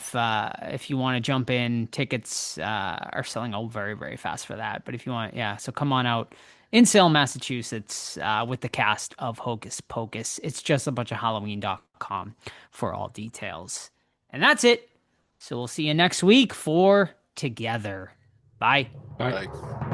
if you want to jump in, tickets are selling out very, very fast for that. But if you want, yeah, so come on out in Salem, Massachusetts, with the cast of Hocus Pocus. It's just a bunch of Halloween.com for all details. And that's it. So we'll see you next week for Together. Bye. Bye. Like,